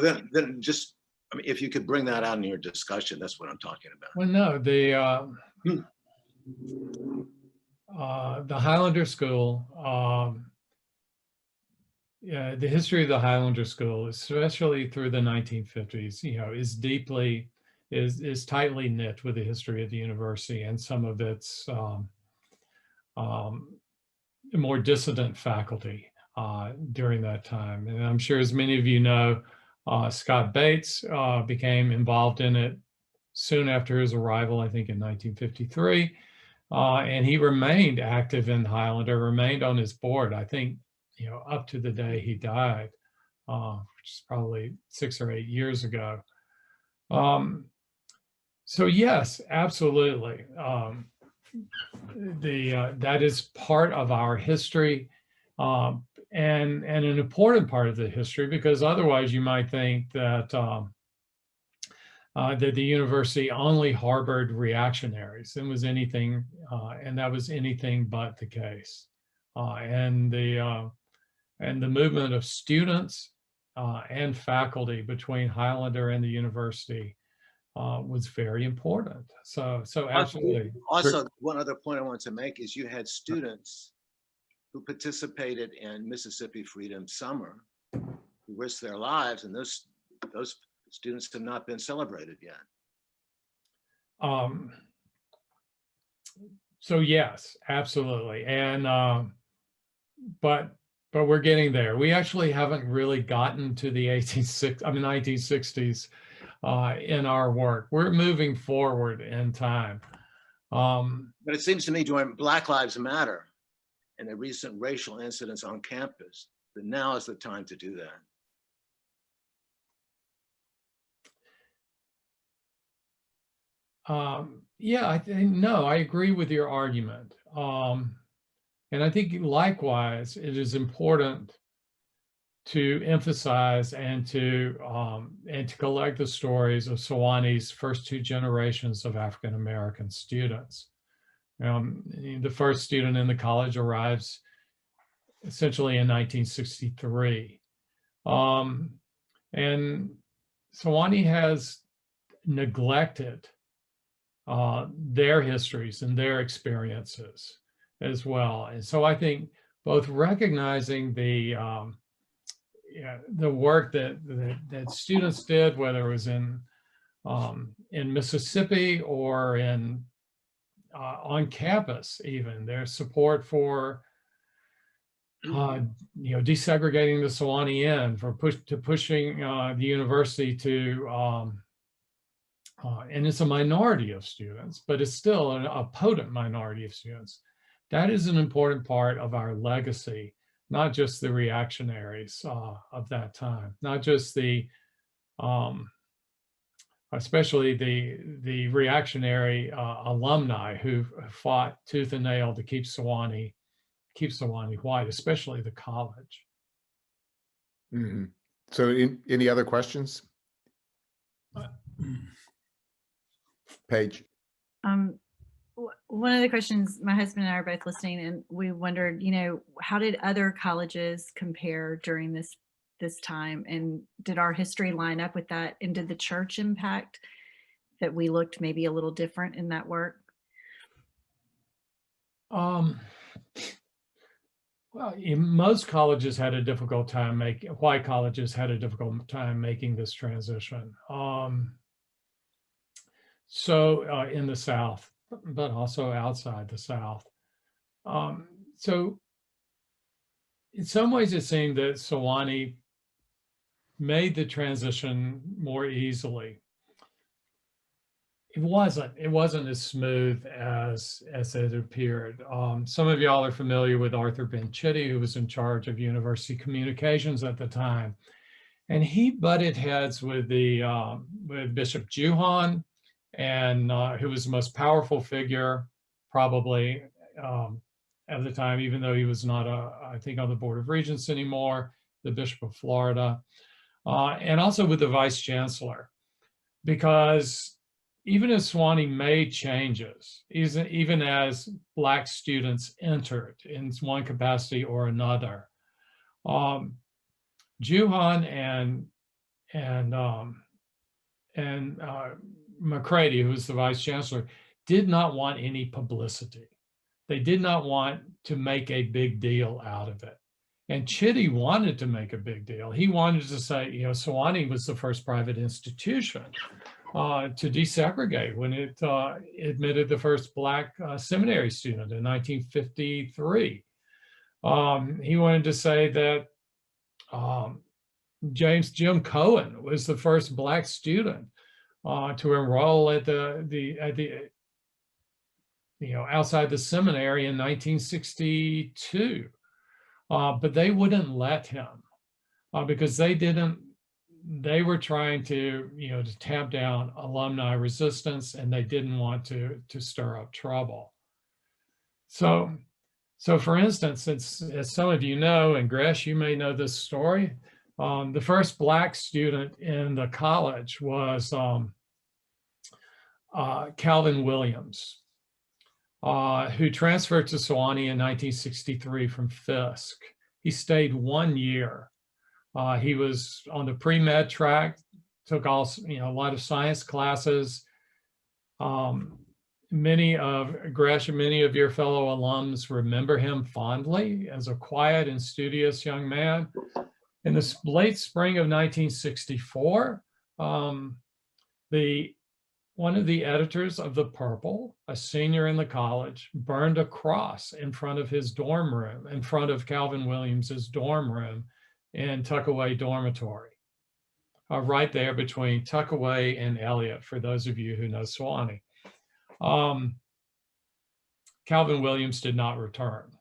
then just, I mean, if you could bring that out in your discussion, that's what I'm talking about. Well, no, the Highlander School, yeah, the history of the Highlander School, especially through the 1950s, is tightly knit with the history of the university and some of its more dissident faculty during that time. And I'm sure, as many of you know, Scott Bates became involved in it soon after his arrival, I think in 1953. And he remained active in Highlander, remained on his board, I think, up to the day he died, which is probably 6 or 8 years ago. So yes, absolutely. That is part of our history, and an important part of the history, because otherwise you might think that that the university only harbored reactionaries and was anything, and that was anything but the case. And the movement of students and faculty between Highlander and the university was very important. So absolutely. Also, one other point I want to make is you had students who participated in Mississippi Freedom Summer, who risked their lives, and those students have not been celebrated yet. So yes, absolutely. And but we're getting there. We actually haven't really gotten to the 1960s in our work. We're moving forward in time. But it seems to me during Black Lives Matter and the recent racial incidents on campus, that now is the time to do that. Yeah, I agree with your argument. And I think likewise, it is important to emphasize and to collect the stories of Sewanee's first 2 generations of African-American students. The first student in the college arrives essentially in 1963. And Sewanee has neglected their histories and their experiences as well. And so I think both recognizing the work that students did, whether it was in Mississippi or on campus, even their support for desegregating the Sewanee Inn, for pushing the university to and it's a minority of students, but it's still a potent minority of students. That is an important part of our legacy not just the reactionaries of that time, not just the, especially the reactionary alumni who fought tooth and nail to keep Sewanee white, especially the college. Mhm. So any other questions? Paige? One of the questions, my husband and I are both listening, and we wondered, how did other colleges compare during this time, and did our history line up with that, and did the church impact that we looked maybe a little different in that work? Well, most colleges had a difficult time white colleges had a difficult time making this transition. So in the South, but also outside the South. So in some ways it seemed that Sewanee made the transition more easily. It wasn't as smooth as it appeared. Some of y'all are familiar with Arthur Ben Chitty, who was in charge of university communications at the time. And he butted heads with with Bishop Juhan, and who was the most powerful figure probably at the time, even though he was not, I think, on the Board of Regents anymore, the Bishop of Florida, and also with the Vice Chancellor, because even as Sewanee made changes, even as Black students entered in one capacity or another, Juhan and McCready, who was the Vice Chancellor, did not want any publicity. They did not want to make a big deal out of it. And Chitty wanted to make a big deal. He wanted to say, Sewanee was the first private institution to desegregate when it admitted the first Black seminary student in 1953. He wanted to say that Jim Cohen was the first Black student to enroll at the outside the seminary in 1962, but they wouldn't let him because they were trying to to tamp down alumni resistance, and they didn't want to stir up trouble. So for instance, as some of you know, and Gresh, you may know this story, the first Black student in the college was Calvin Williams, who transferred to Sewanee in 1963 from Fisk. He stayed 1 year. He was on the pre-med track, took a lot of science classes. Many of your fellow alums remember him fondly as a quiet and studious young man. In the late spring of 1964, one of the editors of The Purple, a senior in the college, burned a cross in front of his dorm room, in front of Calvin Williams's dorm room in Tuckaway Dormitory, right there between Tuckaway and Elliott, for those of you who know Sewanee. Calvin Williams did not return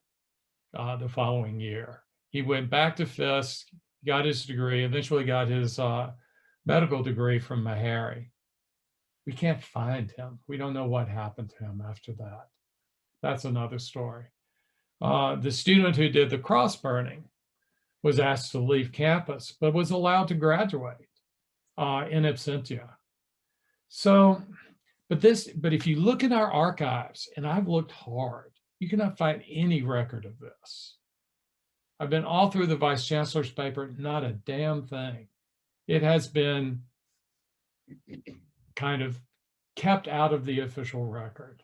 the following year. He went back to Fisk, got his degree, eventually got his medical degree from Meharry. We can't find him. We don't know what happened to him after that. That's another story. The student who did the cross burning was asked to leave campus, but was allowed to graduate in absentia. So, but if you look in our archives, and I've looked hard, you cannot find any record of this. I've been all through the Vice Chancellor's paper, not a damn thing. It has been kind of kept out of the official record.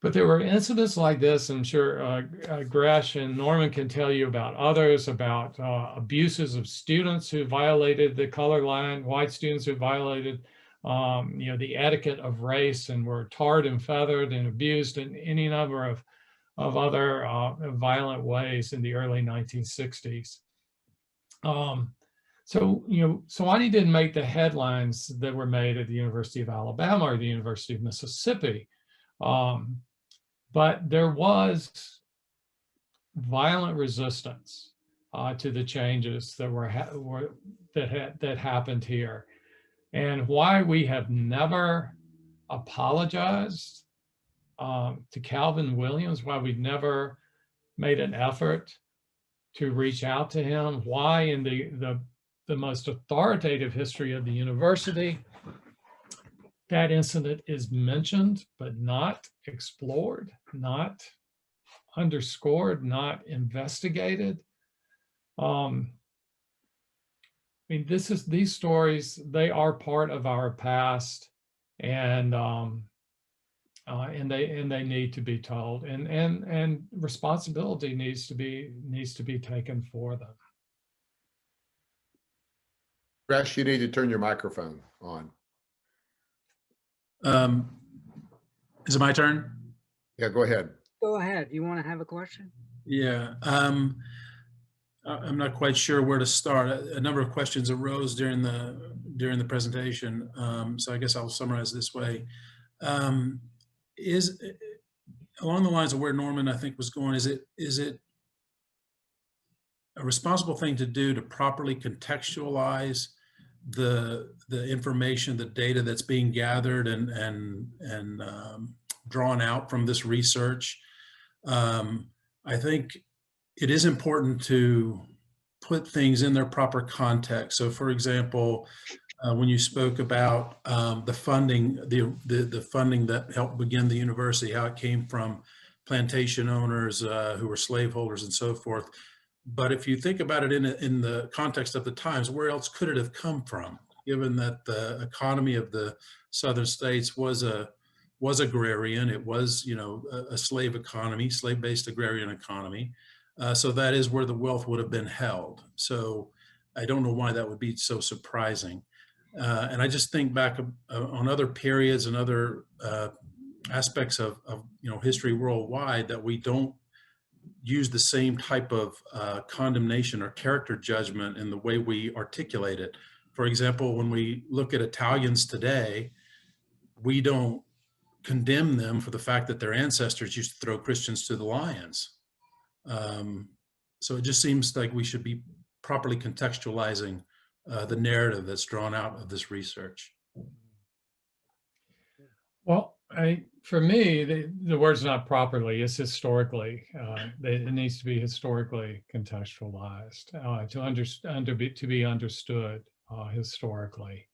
But there were incidents like this, and I'm sure Gresh and Norman can tell you about others, about abuses of students who violated the color line, white students who violated the etiquette of race and were tarred and feathered and abused in any number of other violent ways in the early 1960s. So Sewanee didn't make the headlines that were made at the University of Alabama or the University of Mississippi. But there was violent resistance to the changes that that happened here, and why we have never apologized to Calvin Williams, why we've never made an effort to reach out to him, why in the most authoritative history of the university, that incident is mentioned, but not explored, not underscored, not investigated. I mean, these stories, they are part of our past, and they need to be told, and responsibility needs to be taken for them. Rex, you need to turn your microphone on. Is it my turn? Yeah, go ahead. Go ahead. You want to have a question? Yeah. I'm not quite sure where to start. A number of questions arose during the presentation, so I guess I'll summarize this way. Is along the lines of where Norman, I think, was going, is it a responsible thing to do to properly contextualize the information, the data that's being gathered and drawn out from this research? I think it is important to put things in their proper context. So, for example, when you spoke about the funding, the funding that helped begin the university, how it came from plantation owners who were slaveholders and so forth. But if you think about it in the context of the times, where else could it have come from, given that the economy of the southern states was agrarian? It was, a slave economy, slave-based agrarian economy. So that is where the wealth would have been held. So I don't know why that would be so surprising. And I just think back on other periods and other aspects of history worldwide, that we don't use the same type of condemnation or character judgment in the way we articulate it. For example, when we look at Italians today, we don't condemn them for the fact that their ancestors used to throw Christians to the lions. So it just seems like we should be properly contextualizing the narrative that's drawn out of this research. Well, for me, the word's not properly, it's historically. It needs to be historically contextualized to be understood historically.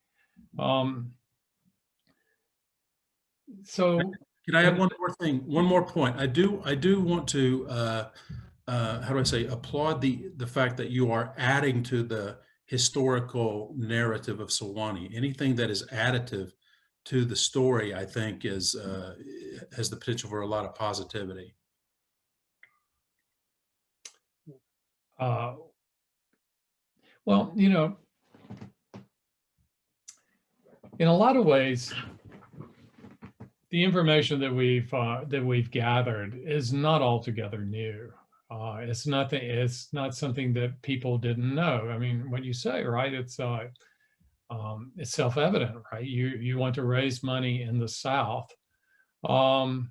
So can I add one more thing, one more point? I do want to, how do I say, applaud the fact that you are adding to the historical narrative of Sewanee. Anything that is additive to the story, I think, has the potential for a lot of positivity. Well, in a lot of ways, the information that we've gathered is not altogether new. It's not something that people didn't know. I mean, what you say, right? It's self-evident, right? You want to raise money in the South, then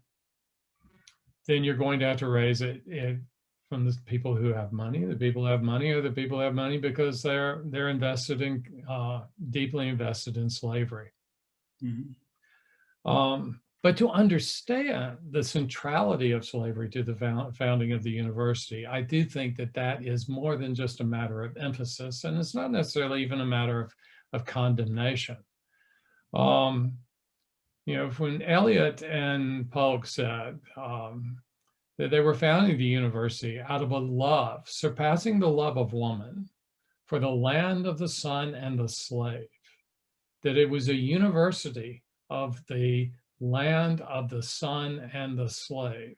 you're going to have to raise it from the people who have money. The people who have money are the people who have money because they're invested in deeply invested in slavery. Mm-hmm. But to understand the centrality of slavery to the founding of the university, I do think that is more than just a matter of emphasis, and it's not necessarily even a matter of condemnation. When Eliot and Polk said that they were founding the university out of a love surpassing the love of woman for the land of the son and the slave, that it was a university of the land of the son and the slave.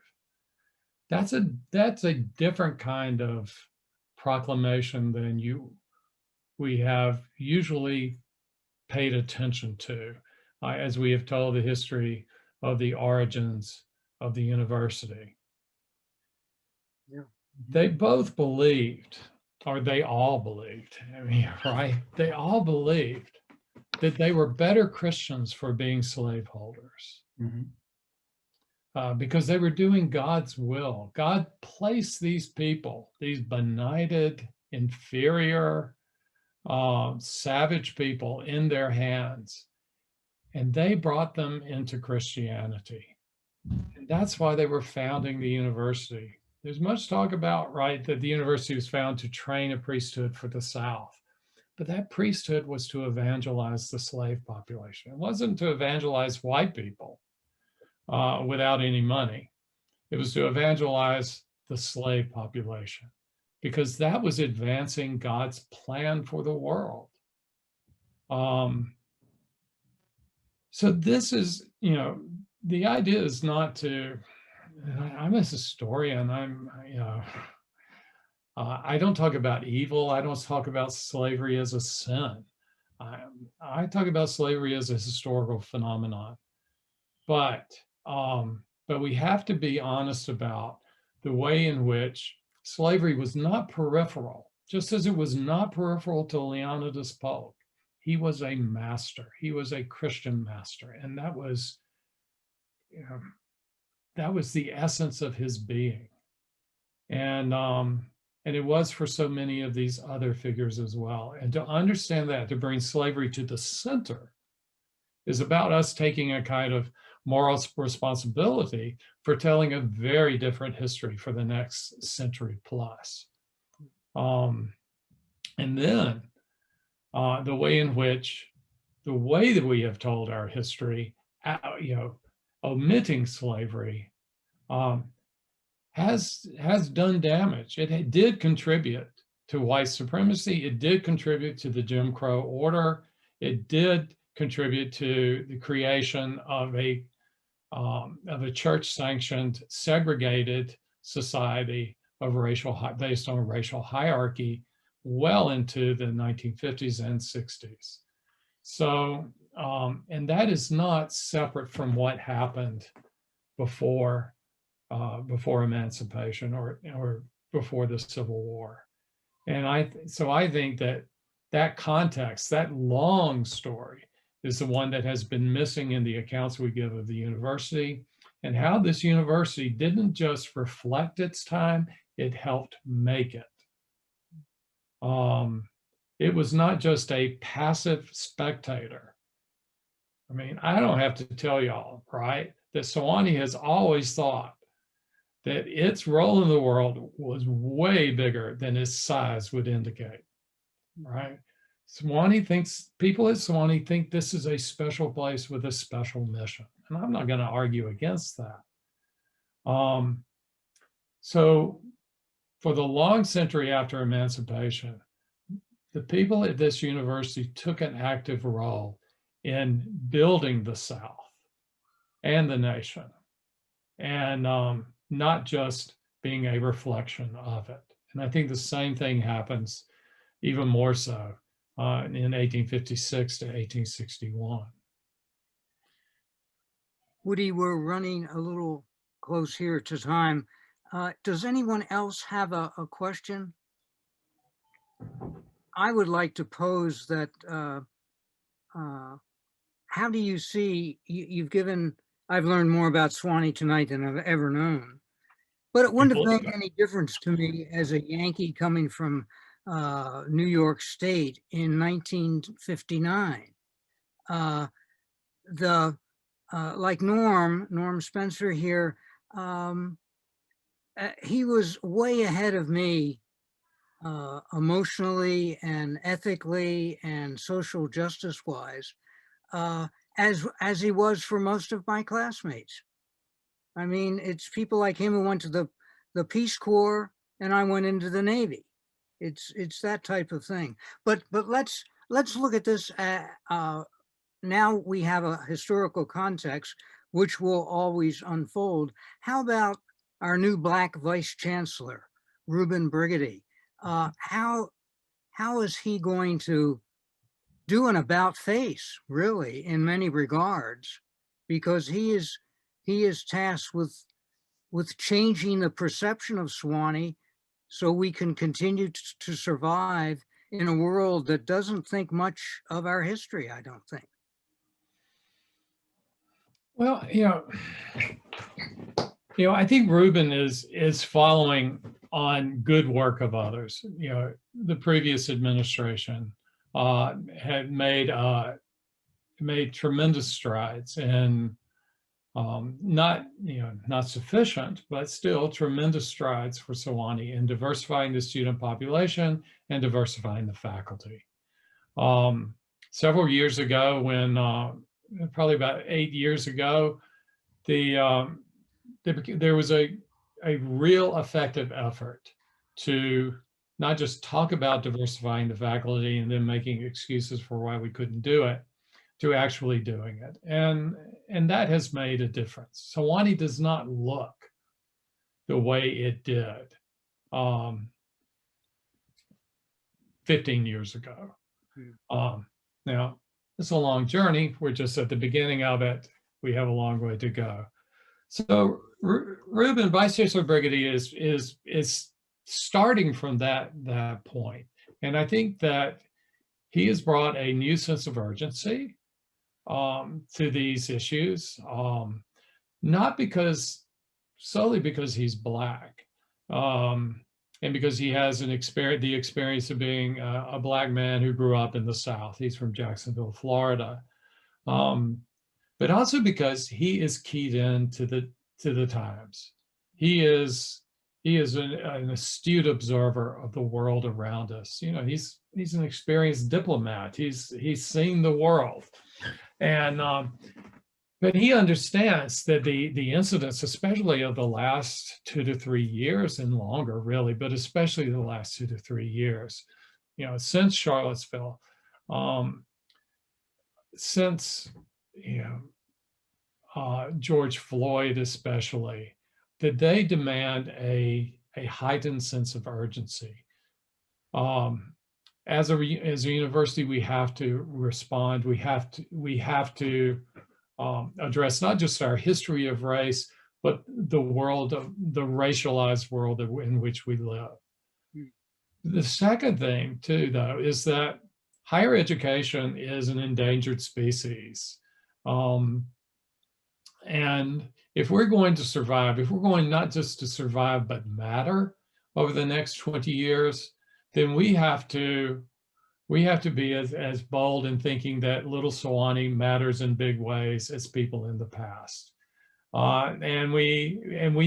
That's a different kind of proclamation than we have usually paid attention to as we have told the history of the origins of the university. Yeah. They both believed, or they all believed, I mean, right? They all believed that they were better Christians for being slaveholders. Mm-hmm. because they were doing God's will. God placed these people, these benighted, inferior, savage people in their hands, and they brought them into Christianity. And that's why they were founding the university. There's much talk about, right, that the university was founded to train a priesthood for the South. But that priesthood was to evangelize the slave population. It wasn't to evangelize white people without any money. It was to evangelize the slave population, because that was advancing God's plan for the world. So this is, you know, the idea is not to, I'm a historian, I don't talk about evil. I don't talk about slavery as a sin. I talk about slavery as a historical phenomenon. But we have to be honest about the way in which slavery was not peripheral, just as it was not peripheral to Leonidas Polk. He was a master. He was a Christian master, and that was, you know, that was the essence of his being. And it was for so many of these other figures as well. And to understand that, to bring slavery to the center, is about us taking a kind of moral responsibility for telling a very different history for the next century plus. And then the way that we have told our history, you know, omitting slavery, has done damage. It did contribute to white supremacy. It did contribute to the Jim Crow order. It did contribute to the creation of a church-sanctioned, segregated society of based on racial hierarchy, well into the 1950s and 60s. So, and that is not separate from what happened before emancipation or before the Civil War. And so I think that context, that long story, is the one that has been missing in the accounts we give of the university, and how this university didn't just reflect its time, it helped make it. It was not just a passive spectator. I mean, I don't have to tell y'all, right, that Sewanee has always thought that its role in the world was way bigger than its size would indicate, right? People at Sewanee think this is a special place with a special mission. And I'm not going to argue against that. So for the long century after emancipation, the people at this university took an active role in building the South and the nation, and not just being a reflection of it. And I think the same thing happens even more so in 1856 to 1861. Woody, we're running a little close here to time. Does anyone else have a question? I would like to pose that, how do you see, I've learned more about Sewanee tonight than I've ever known, but it wouldn't have made any difference to me as a Yankee coming from New York State in 1959. Like Norm Spencer here, he was way ahead of me emotionally and ethically and social justice wise, as he was for most of my classmates. I mean, it's people like him who went to the Peace Corps, and I went into the Navy. It's that type of thing. But let's look at this. Now we have a historical context which will always unfold. How about our new Black Vice Chancellor, Reuben Brigady? How is he going to do an about face, really, in many regards? Because he is tasked with changing the perception of Sewanee so we can continue to survive in a world that doesn't think much of our history, I don't think. Well, I think Reuben is following on good work of others. The previous administration had made tremendous strides, and not sufficient, but still tremendous strides for Sewanee in diversifying the student population and diversifying the faculty. Several years ago, when probably about 8 years ago, there was a real effective effort to not just talk about diversifying the faculty and then making excuses for why we couldn't do it, to actually doing it. And that has made a difference. Sewanee does not look the way it did 15 years ago. Now, it's a long journey. We're just at the beginning of it. We have a long way to go. So Reuben, Vice Chancellor Brigady, is starting from that point. And I think that he has brought a new sense of urgency to these issues, not solely because he's Black, and because he has the experience of being a Black man who grew up in the South. He's from Jacksonville, Florida, but also because he is keyed in to the times. He is an astute observer of the world around us. He's an experienced diplomat. He's seen the world, and but he understands that the incidents, especially of the last 2 to 3 years and longer, really, but especially the last 2 to 3 years, since Charlottesville, since George Floyd, especially, that they demand a heightened sense of urgency. As a university, we have to respond. We have to address not just our history of race, but the racialized world in which we live. The second thing, too, though, is that higher education is an endangered species. And if we're going to survive, if we're going not just to survive, but matter over the next 20 years, then we have to be as bold in thinking that little Sewanee matters in big ways as people in the past. And we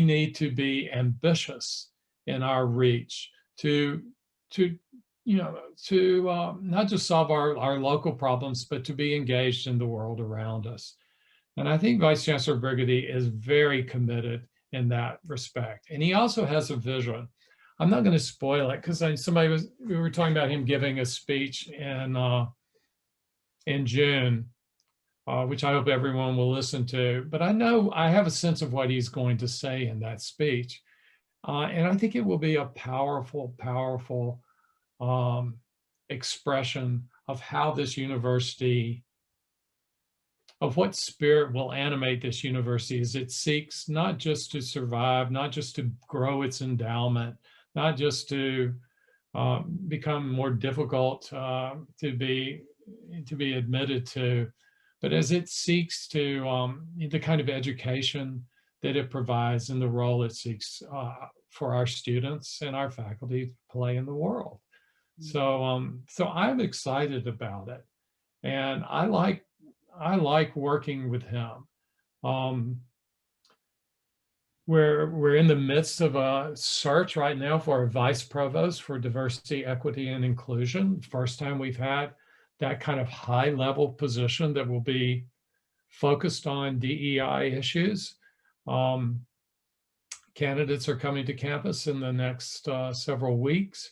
need to be ambitious in our reach to not just solve our local problems, but to be engaged in the world around us. And I think Vice Chancellor Brigady is very committed in that respect. And he also has a vision. I'm not going to spoil it because we were talking about him giving a speech in June, which I hope everyone will listen to. But I have a sense of what he's going to say in that speech. And I think it will be a powerful, powerful expression of how this university, of what spirit will animate this university as it seeks not just to survive, not just to grow its endowment, not just to become more difficult to be admitted to, but as it seeks to the kind of education that it provides and the role it seeks for our students and our faculty to play in the world. So I'm excited about it, and I like working with him. We're in the midst of a search right now for a vice provost for diversity, equity, and inclusion. First time we've had that kind of high level position that will be focused on DEI issues. Candidates are coming to campus in the next several weeks.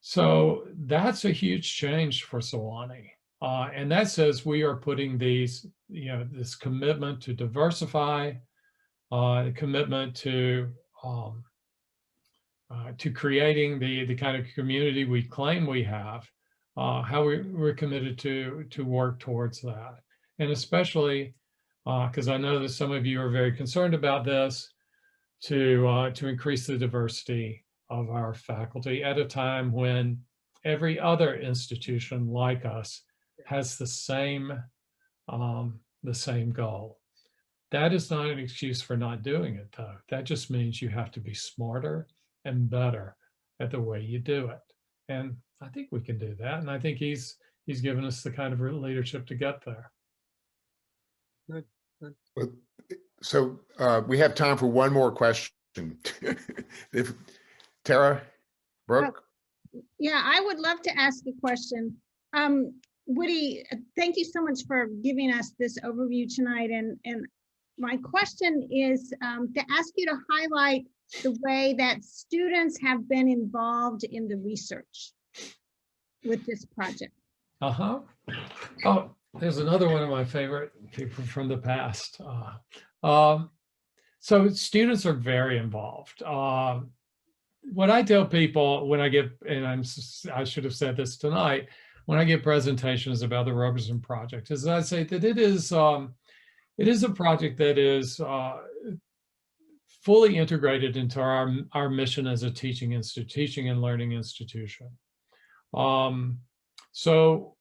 So that's a huge change for Sewanee. And that says we are putting this commitment to diversify, commitment to creating the kind of community we claim we have, how we're committed to work towards that. And especially, because I know that some of you are very concerned about this, to increase the diversity of our faculty at a time when every other institution like us has the same goal. That is not an excuse for not doing it, though. That just means you have to be smarter and better at the way you do it. And I think we can do that. And I think he's given us the kind of leadership to get there. Well, so we have time for one more question. If Tara, Brooke? Yeah, I would love to ask a question. Woody, thank you so much for giving us this overview tonight. And my question is to ask you to highlight the way that students have been involved in the research with this project. Uh-huh. Oh, there's another one of my favorite people from the past. So students are very involved. What I tell people when I get, and I should have said this tonight, when I give presentations about the Roberson Project, is I say that it is a project that is fully integrated into our mission as a teaching and learning institution. So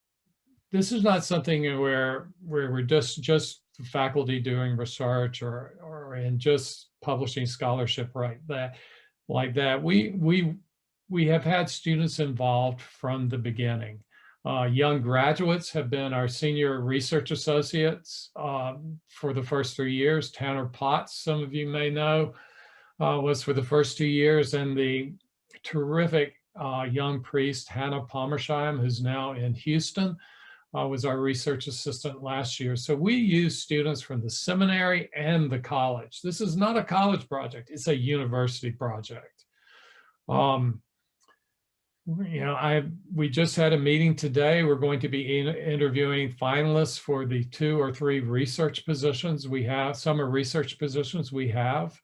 this is not something where we're just faculty doing research or in just publishing scholarship like that. We have had students involved from the beginning. Young graduates have been our senior research associates for the first 3 years. Tanner Potts, some of you may know, was for the first 2 years, and the terrific young priest, Hannah Palmersheim, who's now in Houston, was our research assistant last year. So we use students from the seminary and the college. This is not a college project, it's a university project. We just had a meeting today. We're going to be interviewing finalists for the 2 or 3 research positions we have, summer research positions we have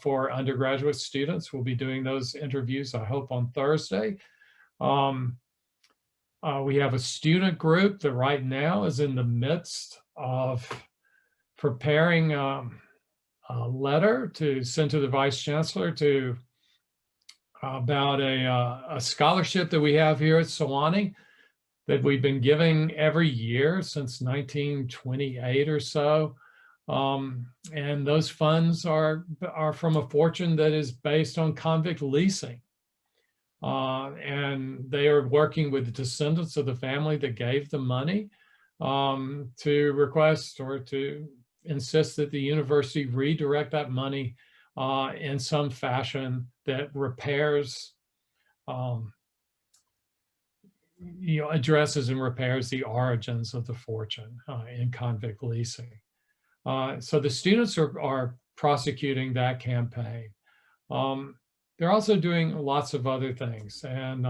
for undergraduate students. We'll be doing those interviews, I hope, on Thursday. We have a student group that right now is in the midst of preparing a letter to send to the Vice Chancellor about a scholarship that we have here at Sewanee that we've been giving every year since 1928 or so. And those funds are from a fortune that is based on convict leasing. And they are working with the descendants of the family that gave the money to request or to insist that the university redirect that money in some fashion that repairs, addresses and repairs the origins of the fortune in convict leasing. So the students are prosecuting that campaign. They're also doing lots of other things, and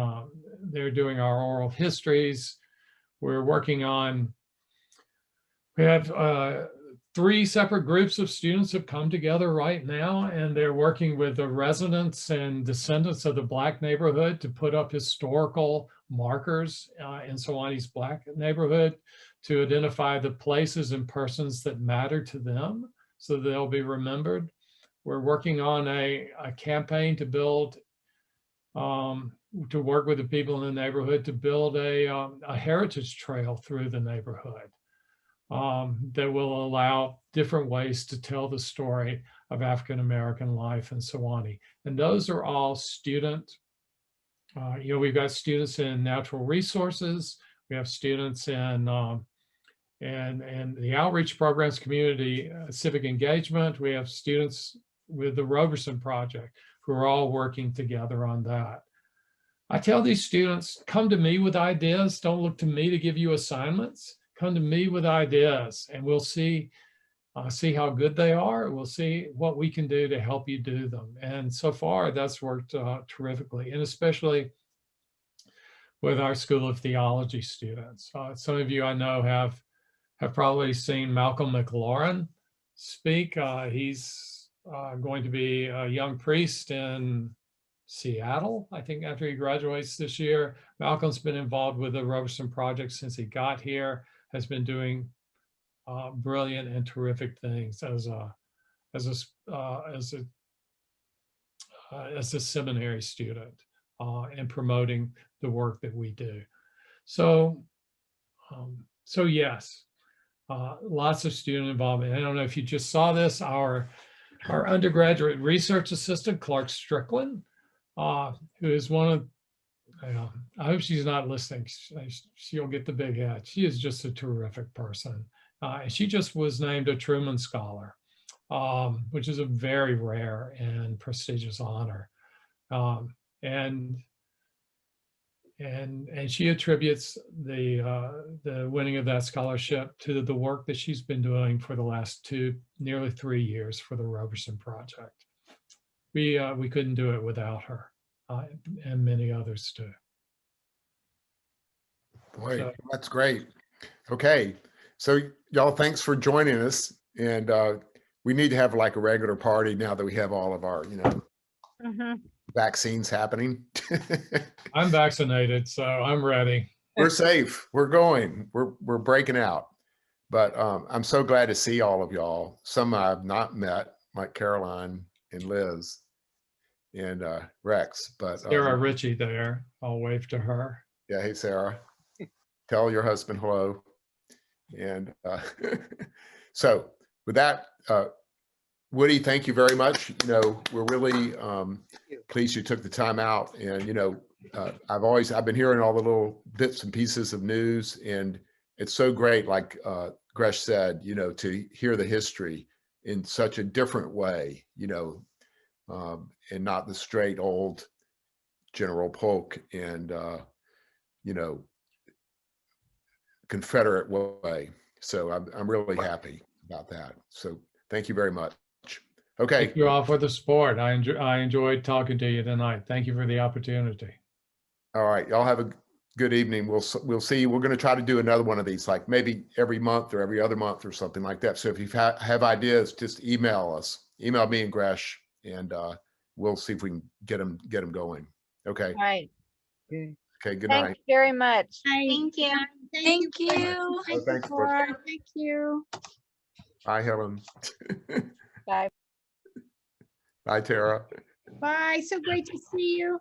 they're doing our oral histories. We're working on, we have 3 separate groups of students have come together right now, and they're working with the residents and descendants of the Black neighborhood to put up historical markers in Sewanee's Black neighborhood to identify the places and persons that matter to them so they'll be remembered. We're working on a campaign to build, to work with the people in the neighborhood to build a heritage trail through the neighborhood that will allow different ways to tell the story of African-American life in Sewanee. And those are all student, we've got students in natural resources, we have students in and the outreach programs, community civic engagement, we have students with the Roberson Project who are all working together on that. I tell these students, come to me with ideas, don't look to me to give you assignments. Come to me with ideas and we'll see how good they are. We'll see what we can do to help you do them. And so far that's worked terrifically, and especially with our School of Theology students. Some of you I know have probably seen Malcolm McLaurin speak. He's going to be a young priest in Seattle, I think, after he graduates this year. Malcolm's been involved with the Roberson Project since he got here, has been doing brilliant and terrific things as a seminary student and promoting the work that we do. So yes, lots of student involvement. I don't know if you just saw this, our undergraduate research assistant, Clark Strickland, who is one of, I hope she's not listening. She'll get the big head. She is just a terrific person. And she just was named a Truman Scholar, which is a very rare and prestigious honor. And she attributes the winning of that scholarship to the work that she's been doing for the last nearly 3 years for the Roberson Project. We couldn't do it without her, and many others too. Boy, So- that's great. Okay, so y'all, thanks for joining us. And we need to have like a regular party now that we have all of our, vaccines happening. I'm vaccinated, so I'm ready. We're safe. We're going. We're breaking out. But I'm so glad to see all of y'all. Some I've not met, like Caroline and Liz and Rex. But Sarah Ritchie there. I'll wave to her. yeah, hey Sarah. Tell your husband hello. And so with that, Woody, thank you very much. We're really pleased you took the time out. And I've been hearing all the little bits and pieces of news, and it's so great, like Gresh said, to hear the history in such a different way, and not the straight old General Polk and Confederate way. So I'm really happy about that. So thank you very much. Okay. Thank you all for the support. I enjoyed talking to you tonight. Thank you for the opportunity. All right. Y'all have a good evening. We'll see. We're going to try to do another one of these, like maybe every month or every other month or something like that. So if you have ideas, just email us. Email me and Gresh, and we'll see if we can get them going. Okay. All right. Okay. Okay. Good Thank night. you very much. Thank you. Thank you. Oh, thanks for- Thank you. Bye, Helen. Bye. Bye, Tara. Bye. So great to see you.